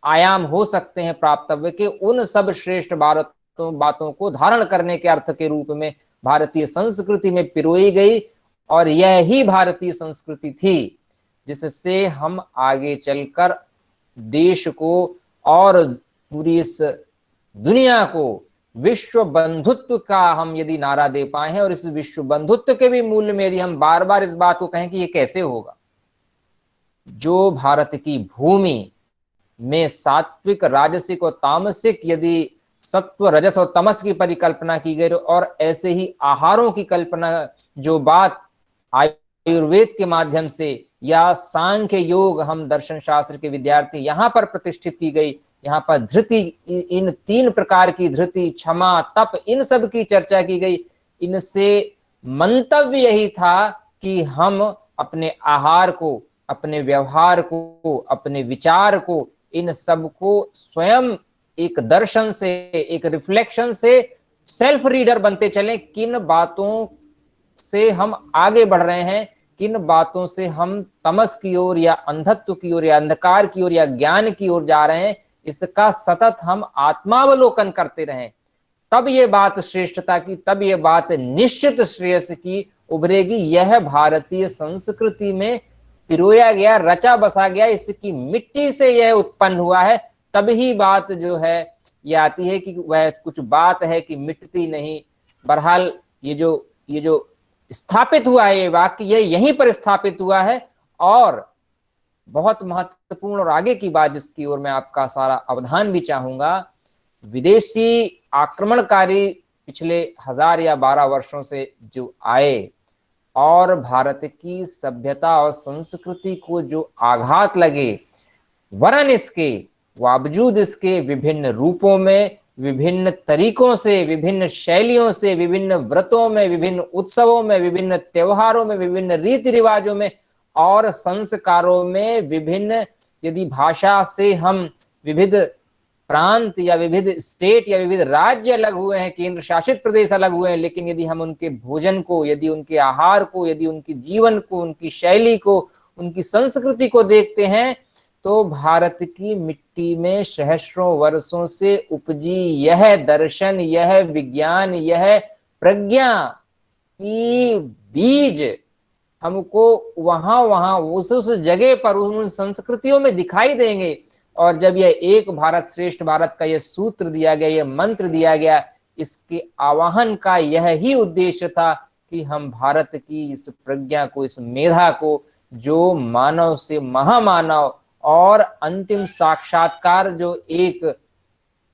आयाम हो सकते हैं प्राप्तव्य के, उन सब श्रेष्ठ बातों को धारण करने के अर्थ के रूप में भारतीय संस्कृति में पिरोई गई। और यह ही भारतीय संस्कृति थी जिससे हम आगे चलकर देश को और पूरी इस दुनिया को विश्व बंधुत्व का हम यदि नारा दे पाए हैं, और इस विश्व बंधुत्व के भी मूल्य में यदि हम बार बार इस बात को कहें कि ये कैसे होगा, जो भारत की भूमि में सात्विक, राजसिक और तामसिक, यदि सत्व, रजस और तमस की परिकल्पना की गई, और ऐसे ही आहारों की कल्पना, जो बात आयुर्वेद के माध्यम से या सांख्य योग, हम दर्शन शास्त्र के विद्यार्थी, यहाँ पर प्रतिष्ठित की गई, यहाँ पर धृति, इन 3 प्रकार की धृति, क्षमा, तप, इन सब की चर्चा की गई। इनसे मंतव्य यही था कि हम अपने आहार को, अपने व्यवहार को, अपने विचार को, इन सब को स्वयं एक दर्शन से, एक रिफ्लेक्शन से सेल्फ रीडर बनते चलें। किन बातों से हम आगे बढ़ रहे हैं, किन बातों से हम तमस की ओर या अंधत्व की ओर या अंधकार की ओर या ज्ञान की ओर जा रहे हैं, इसका सतत हम आत्मावलोकन करते रहें, तब ये बात श्रेष्ठता की, तब ये बात निश्चित श्रेयस की उभरेगी। यह भारतीय संस्कृति में पिरोया गया, रचा बसा गया, इसकी मिट्टी से यह उत्पन्न हुआ है। तभी बात जो है ये आती है कि वह कुछ बात है कि मिटती नहीं। बहरहाल ये जो स्थापित हुआ है, ये वाक्य ये यहीं पर स्थापित हुआ है। और बहुत महत्वपूर्ण और आगे की बात जिसकी ओर मैं आपका सारा अवधान भी चाहूंगा, विदेशी आक्रमणकारी पिछले 1000 या 12 वर्षों से जो आए और भारत की सभ्यता और संस्कृति को जो आघात लगे, वरन इसके बावजूद इसके विभिन्न रूपों में, विभिन्न तरीकों से, विभिन्न शैलियों से, विभिन्न व्रतों में, विभिन्न उत्सवों में, विभिन्न त्योहारों में, विभिन्न रीति रिवाजों में और संस्कारों में, विभिन्न, यदि भाषा से हम विविध प्रांत या विविध स्टेट या विविध राज्य अलग हुए हैं, केंद्र शासित प्रदेश अलग हुए हैं, लेकिन यदि हम उनके भोजन को, यदि उनके आहार को, यदि उनके जीवन को, उनकी शैली को, उनकी संस्कृति को देखते हैं, तो भारत की मिट्टी में सहस्रों वर्षों से उपजी यह दर्शन, यह विज्ञान, यह प्रज्ञा की बीज हमको वहां उस जगह पर उन संस्कृतियों में दिखाई देंगे। और जब यह एक भारत श्रेष्ठ भारत का यह सूत्र दिया गया, यह मंत्र दिया गया, इसके आवाहन का यह ही उद्देश्य था कि हम भारत की इस प्रज्ञा को, इस मेधा को, जो मानव से महामानव और अंतिम साक्षात्कार, जो एक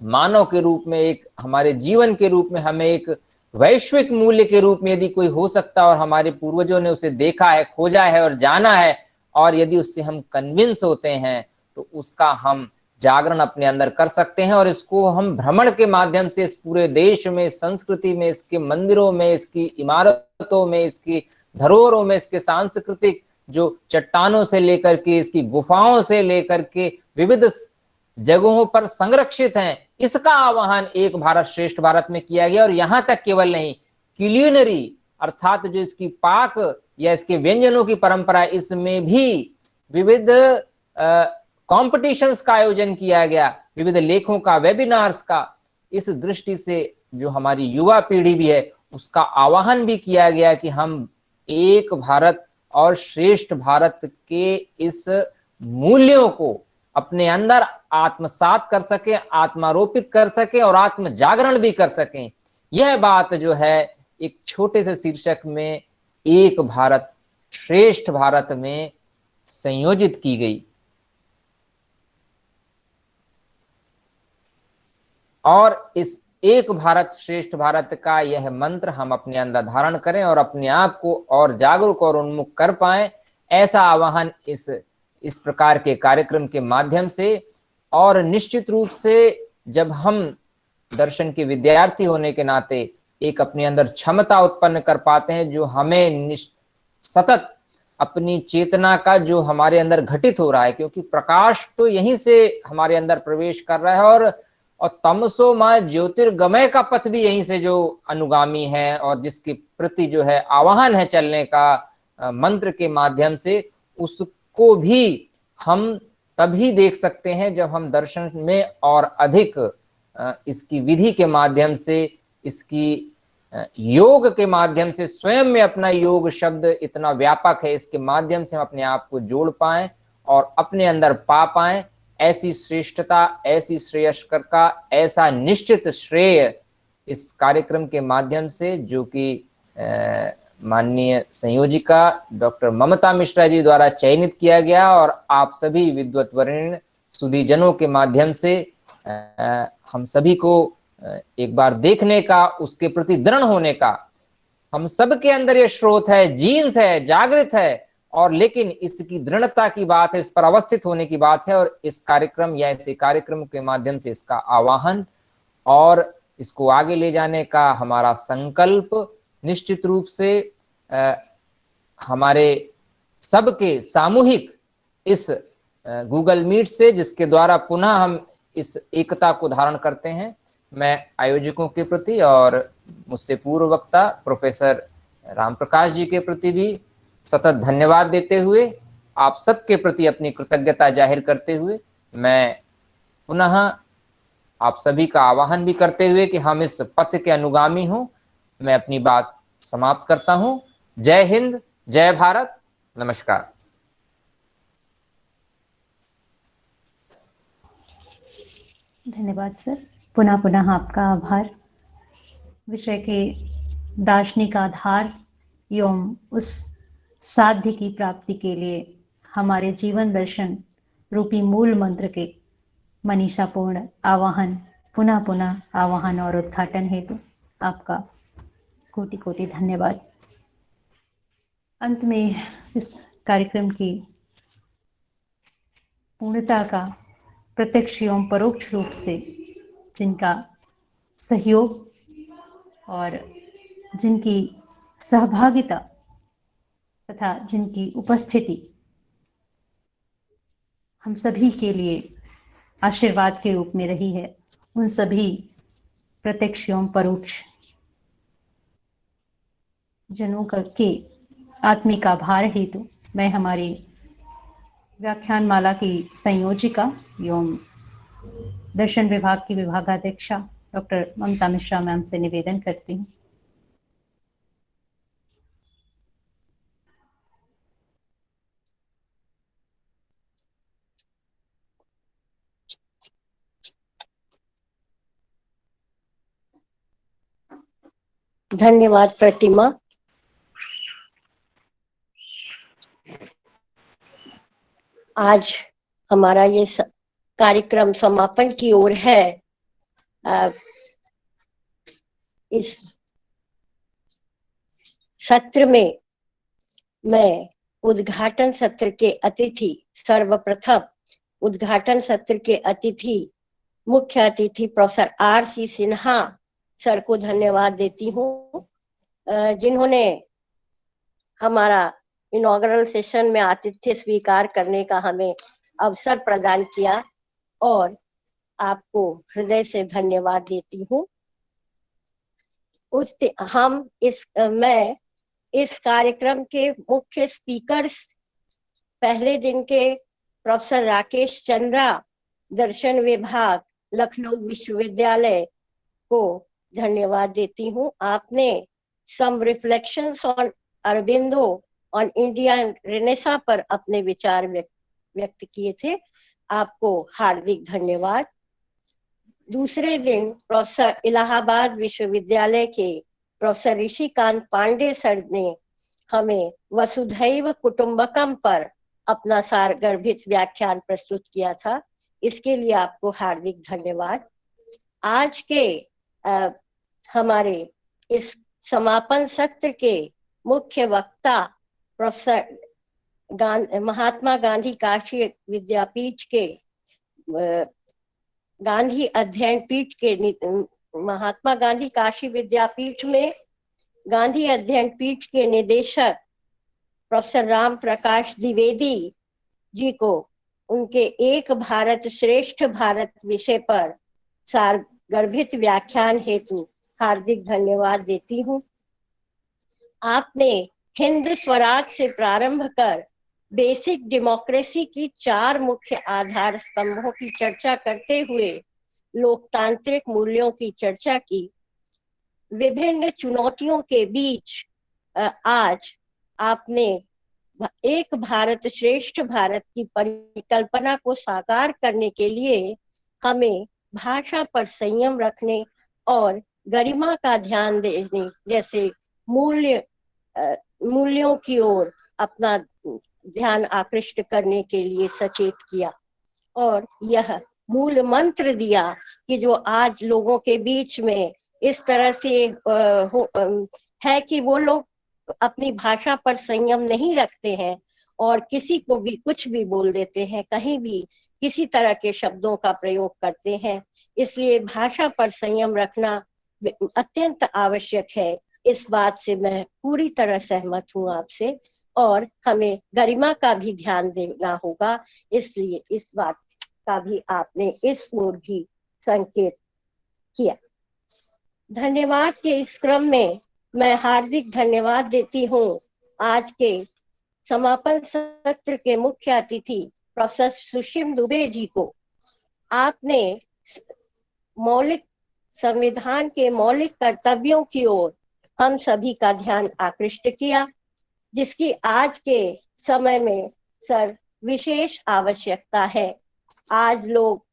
मानव के रूप में, एक हमारे जीवन के रूप में, हमें एक वैश्विक मूल्य के रूप में यदि कोई हो सकता और हमारे पूर्वजों ने उसे देखा है, खोजा है और जाना है, और यदि उससे हम कन्विंस होते हैं तो उसका हम जागरण अपने अंदर कर सकते हैं। और इसको हम भ्रमण के माध्यम से इस पूरे देश में, संस्कृति में, इसके मंदिरों में, इसकी इमारतों में, इसकी धरोहरों में, इसके सांस्कृतिक जो चट्टानों से लेकर के, इसकी गुफाओं से लेकर के विविध जगहों पर संरक्षित हैं, इसका आह्वान एक भारत श्रेष्ठ भारत में किया गया। और यहां तक केवल नहीं, क्यूलिनरी अर्थात जो इसकी पाक या इसके व्यंजनों की परंपरा, इसमें भी विविध कॉम्पिटिशन्स का आयोजन किया गया, विविध लेखों का, वेबिनार्स का। इस दृष्टि से जो हमारी युवा पीढ़ी भी है उसका आह्वान भी किया गया कि हम एक भारत और श्रेष्ठ भारत के इस मूल्यों को अपने अंदर आत्मसात कर सके, आत्मारोपित कर सके और आत्म जागरण भी कर सकें। यह बात जो है एक छोटे से शीर्षक में एक भारत श्रेष्ठ भारत में संयोजित की गई। और इस एक भारत श्रेष्ठ भारत का यह मंत्र हम अपने अंदर धारण करें और अपने आप को और जागरूक और उन्मुख कर पाएं, ऐसा आह्वान इस प्रकार के कार्यक्रम के माध्यम से। और निश्चित रूप से जब हम दर्शन के विद्यार्थी होने के नाते एक अपने अंदर क्षमता उत्पन्न कर पाते हैं, जो हमें सतत अपनी चेतना का जो हमारे अंदर घटित हो रहा है, क्योंकि प्रकाश तो यहीं से हमारे अंदर प्रवेश कर रहा है, और तमसो मां ज्योतिर्गमय का पथ भी यहीं से जो अनुगामी है और जिसके प्रति जो है आह्वान है चलने का मंत्र के माध्यम से, उसको भी हम तभी देख सकते हैं जब हम दर्शन में और अधिक इसकी विधि के माध्यम से, इसकी योग के माध्यम से, स्वयं में अपना योग शब्द इतना व्यापक है, इसके माध्यम से हम अपने आप को जोड़ पाएं और अपने अंदर पा पाएं ऐसी श्रेष्ठता, ऐसी श्रेयस्कर का ऐसा निश्चित श्रेय इस कार्यक्रम के माध्यम से, जो कि माननीय संयोजिका डॉक्टर ममता मिश्रा जी द्वारा चयनित किया गया और आप सभी विद्वत वरेण्य सुधीजनों के माध्यम से हम सभी को एक बार देखने का, उसके प्रति दृढ़ होने का, हम सब के अंदर ये स्रोत है, जीन्स है, जागृत है, और लेकिन इसकी दृढ़ता की बात है, इस पर अवस्थित होने की बात है। और इस कार्यक्रम या ऐसे कार्यक्रम के माध्यम से इसका आह्वान और इसको आगे ले जाने का हमारा संकल्प निश्चित रूप से हमारे सबके सामूहिक इस गूगल मीट से, जिसके द्वारा पुनः हम इस एकता को धारण करते हैं, मैं आयोजकों के प्रति और मुझसे पूर्व वक्ता प्रोफेसर राम प्रकाश जी के प्रति भी सतत धन्यवाद देते हुए, आप सबके प्रति अपनी कृतज्ञता जाहिर करते हुए, मैं पुनः आप सभी का आह्वान भी करते हुए कि हम इस पथ के अनुगामी हों, मैं अपनी बात समाप्त करता हूं। जय हिंद, जय भारत, नमस्कार। धन्यवाद सर, पुनः पुनः आपका आभार। विषय के दार्शनिक आधार एवं उस साध्य की प्राप्ति के लिए हमारे जीवन दर्शन रूपी मूल मंत्र के मनीषापूर्ण आवाहन, पुनः पुनः आवाहन और उद्घाटन हेतु आपका कोटि कोटि धन्यवाद। अंत में इस कार्यक्रम की पूर्णता का प्रत्यक्ष एवं परोक्ष रूप से जिनका सहयोग और जिनकी सहभागिता तथा जिनकी उपस्थिति हम सभी के लिए आशीर्वाद के रूप में रही है, उन सभी प्रत्यक्ष एवं परोक्ष जनों के आत्मिक आभार हेतु मैं हमारी व्याख्यानमाला की संयोजिका एवं दर्शन विभाग की विभागाध्यक्षा डॉक्टर ममता मिश्रा मैम से निवेदन करती हूँ। धन्यवाद प्रतिमा। आज हमारा ये कार्यक्रम समापन की ओर है। इस सत्र में मैं उद्घाटन सत्र के अतिथि, सर्वप्रथम उद्घाटन सत्र के अतिथि, मुख्य अतिथि प्रोफेसर R.C. सिन्हा सर को धन्यवाद देती हूँ, जिन्होंने हमारा इनॉग्रल सेशन में आतिथ्य स्वीकार करने का हमें अवसर प्रदान किया, और आपको हृदय से धन्यवाद देती हूँ। मैं इस कार्यक्रम के मुख्य स्पीकर्स पहले दिन के प्रोफेसर राकेश चंद्रा, दर्शन विभाग, लखनऊ विश्वविद्यालय को धन्यवाद देती हूँ। आपने some reflections on Aurobindo on Indian renaissance पर अपने विचार व्यक्त किए थे, आपको हार्दिक धन्यवाद। दूसरे दिन प्रोफेसर इलाहाबाद विश्वविद्यालय के प्रोफेसर ऋषिकांत पांडे सर ने हमें वसुधैव कुटुंबकम पर अपना सारगर्भित व्याख्यान प्रस्तुत किया था, इसके लिए आपको हार्दिक धन्यवाद। आज के हमारे इस समापन सत्र के मुख्य वक्ता प्रोफेसर महात्मा गांधी काशी विद्यापीठ के गांधी अध्ययन पीठ के महात्मा गांधी काशी विद्यापीठ में गांधी अध्ययन पीठ के निदेशक प्रोफेसर राम प्रकाश द्विवेदी जी को उनके एक भारत श्रेष्ठ भारत विषय पर सारगर्भित व्याख्यान हेतु हार्दिक धन्यवाद देती हूँ। आपने हिंद स्वराज से प्रारंभ कर बेसिक डेमोक्रेसी की 4 मुख्य आधार स्तंभों की चर्चा करते हुए लोकतांत्रिक मूल्यों की चर्चा की। विभिन्न चुनौतियों के बीच आज आपने एक भारत श्रेष्ठ भारत की परिकल्पना को साकार करने के लिए हमें भाषा पर संयम रखने और गरिमा का ध्यान देने जैसे मूल्यों की ओर अपना ध्यान आकृष्ट करने के लिए सचेत किया, और यह मूल मंत्र दिया कि जो आज लोगों के बीच में इस तरह से है कि वो लोग अपनी भाषा पर संयम नहीं रखते हैं और किसी को भी कुछ भी बोल देते हैं, कहीं भी किसी तरह के शब्दों का प्रयोग करते हैं। इसलिए भाषा पर संयम रखना अत्यंत आवश्यक है। इस बात से मैं पूरी तरह सहमत हूँ आपसे, और हमें गरिमा का भी ध्यान देना होगा, इसलिए इस बात का भी आपने इस ओर भी संकेत किया। धन्यवाद के इस क्रम में मैं हार्दिक धन्यवाद देती हूँ आज के समापन सत्र के मुख्य अतिथि प्रोफेसर सुशील दुबे जी को। आपने मौलिक संविधान के मौलिक कर्तव्यों की ओर हम सभी का ध्यान आकृष्ट किया, जिसकी आज के समय में सर विशेष आवश्यकता है। आज लोग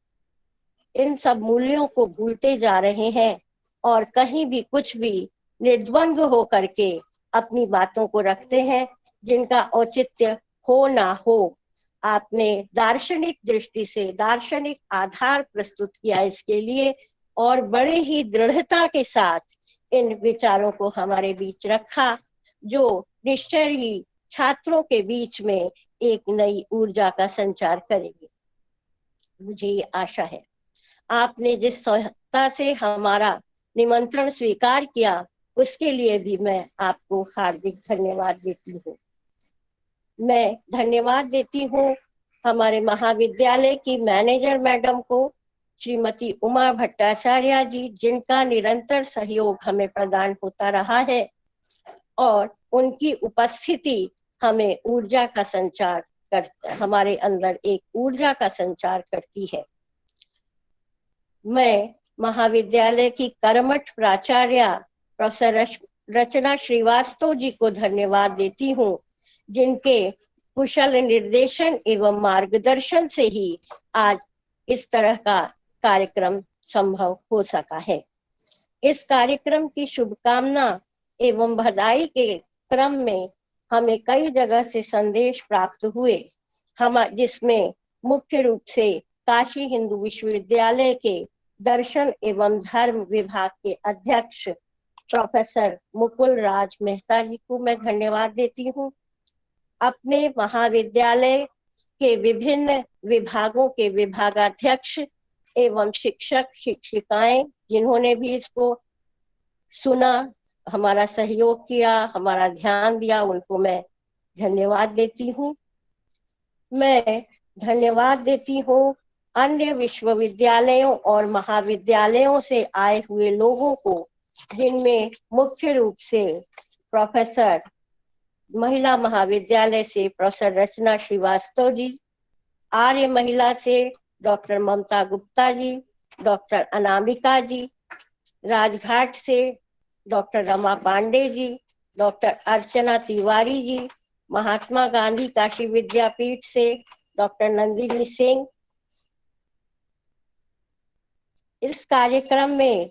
इन सब मूल्यों को भूलते जा रहे हैं और कहीं भी कुछ भी निर्द्वंद हो करके अपनी बातों को रखते हैं, जिनका औचित्य हो ना हो। आपने दार्शनिक दृष्टि से दार्शनिक आधार प्रस्तुत किया इसके लिए, और बड़े ही दृढ़ता के साथ इन विचारों को हमारे बीच रखा, जो निश्चय ही छात्रों के बीच में एक नई ऊर्जा का संचार करेंगे। मुझे ये आशा है। आपने जिस सहजता से हमारा निमंत्रण स्वीकार किया उसके लिए भी मैं आपको हार्दिक धन्यवाद देती हूँ। मैं धन्यवाद देती हूँ हमारे महाविद्यालय की मैनेजर मैडम को, श्रीमती उमा भट्टाचार्य जी, जिनका निरंतर सहयोग हमें प्रदान होता रहा है और उनकी उपस्थिति हमें ऊर्जा का संचार हमारे अंदर एक ऊर्जा का संचार करती है। मैं महाविद्यालय की कर्मठ प्राचार्य प्रोफेसर रचना श्रीवास्तव जी को धन्यवाद देती हूँ, जिनके कुशल निर्देशन एवं मार्गदर्शन से ही आज इस तरह का कार्यक्रम संभव हो सका है। इस कार्यक्रम की शुभकामना एवं बधाई के क्रम में हमें कई जगह से संदेश प्राप्त हुए, जिसमें मुख्य रूप से काशी हिंदू विश्वविद्यालय के दर्शन एवं धर्म विभाग के अध्यक्ष प्रोफेसर मुकुल राज मेहता जी को मैं धन्यवाद देती हूँ। अपने महाविद्यालय के विभिन्न विभागों के विभागाध्यक्ष एवं शिक्षक शिक्षिकाएं जिन्होंने भी इसको सुना, हमारा सहयोग किया, हमारा ध्यान दिया, उनको मैं धन्यवाद देती हूँ। मैं धन्यवाद देती हूँ अन्य विश्वविद्यालयों और महाविद्यालयों से आए हुए लोगों को, जिनमें मुख्य रूप से प्रोफेसर महिला महाविद्यालय से प्रोफेसर रचना श्रीवास्तव जी, आर्य महिला से डॉक्टर ममता गुप्ता जी, डॉक्टर अनामिका जी, राजघाट से डॉक्टर रमा पांडे जी, डॉक्टर अर्चना तिवारी जी, महात्मा गांधी काशी विद्यापीठ से डॉक्टर नंदिनी सिंह। इस कार्यक्रम में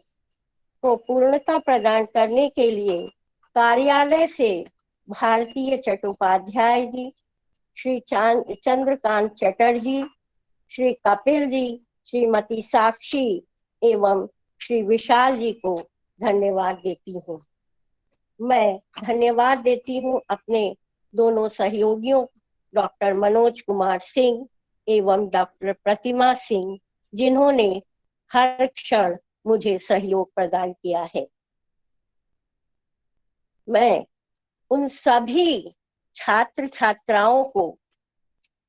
को पूर्णता प्रदान करने के लिए कार्यालय से भारतीय चट्टोपाध्याय जी, श्री चंद्रकांत चटर्जी, श्री कपिल जी, श्रीमती साक्षी एवं श्री विशाल जी को धन्यवाद देती हूँ। मैं धन्यवाद देती हूँ अपने दोनों सहयोगियों डॉक्टर मनोज कुमार सिंह एवं डॉक्टर प्रतिमा सिंह, जिन्होंने हर क्षण मुझे सहयोग प्रदान किया है। मैं उन सभी छात्र छात्राओं को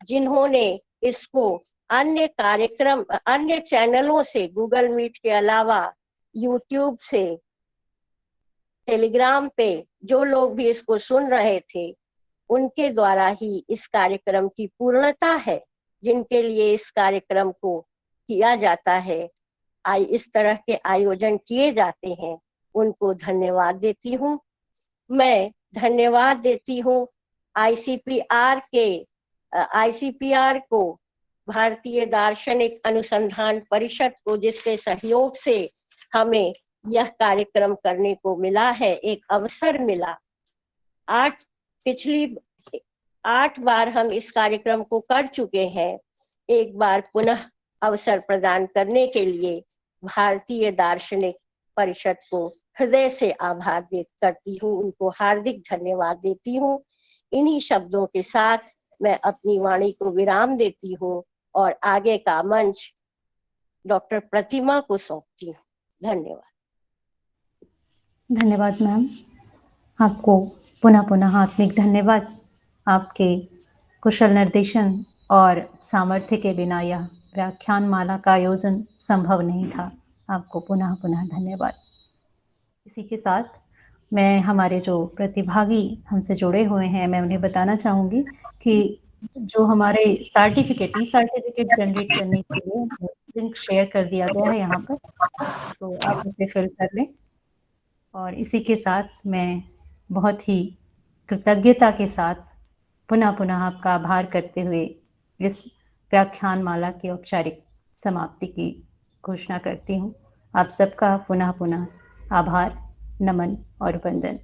जिन्होंने इसको अन्य कार्यक्रम अन्य चैनलों से, गूगल मीट के अलावा यूट्यूब से, टेलीग्राम पे जो लोग भी इसको सुन रहे थे, उनके द्वारा ही इस कार्यक्रम की पूर्णता है, जिनके लिए इस कार्यक्रम को किया जाता है, इस तरह के आयोजन किए जाते हैं, उनको धन्यवाद देती हूँ। मैं धन्यवाद देती हूँ आईसीपीआर को, भारतीय दार्शनिक अनुसंधान परिषद को, जिसके सहयोग से हमें यह कार्यक्रम करने को मिला है, एक अवसर मिला। पिछली 8 बार हम इस कार्यक्रम को कर चुके हैं। एक बार पुनः अवसर प्रदान करने के लिए भारतीय दार्शनिक परिषद को हृदय से आभार करती हूँ, उनको हार्दिक धन्यवाद देती हूँ। इन्हीं शब्दों के साथ मैं अपनी वाणी को विराम देती हूँ और आगे का मंच डॉक्टर प्रतिमा को सौंपती हूँ। धन्यवाद। धन्यवाद मैम, आपको पुनः पुनः आत्मिक धन्यवाद। आपके कुशल निर्देशन और सामर्थ्य के बिना यह व्याख्यान माला का आयोजन संभव नहीं था। आपको पुनः पुनः धन्यवाद। इसी के साथ मैं हमारे जो प्रतिभागी हमसे जुड़े हुए हैं, मैं उन्हें बताना चाहूँगी कि जो हमारे सर्टिफिकेट जनरेट करने के लिए लिंक शेयर कर दिया गया है यहाँ पर, तो आप इसे फिल कर लें। और इसी के साथ मैं बहुत ही कृतज्ञता के साथ पुनः पुनः आपका आभार करते हुए इस व्याख्यान माला की औपचारिक समाप्ति की घोषणा करती हूँ। आप सबका पुनः पुनः आभार, नमन और वंदन।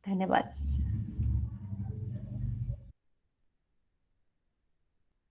धन्यवाद।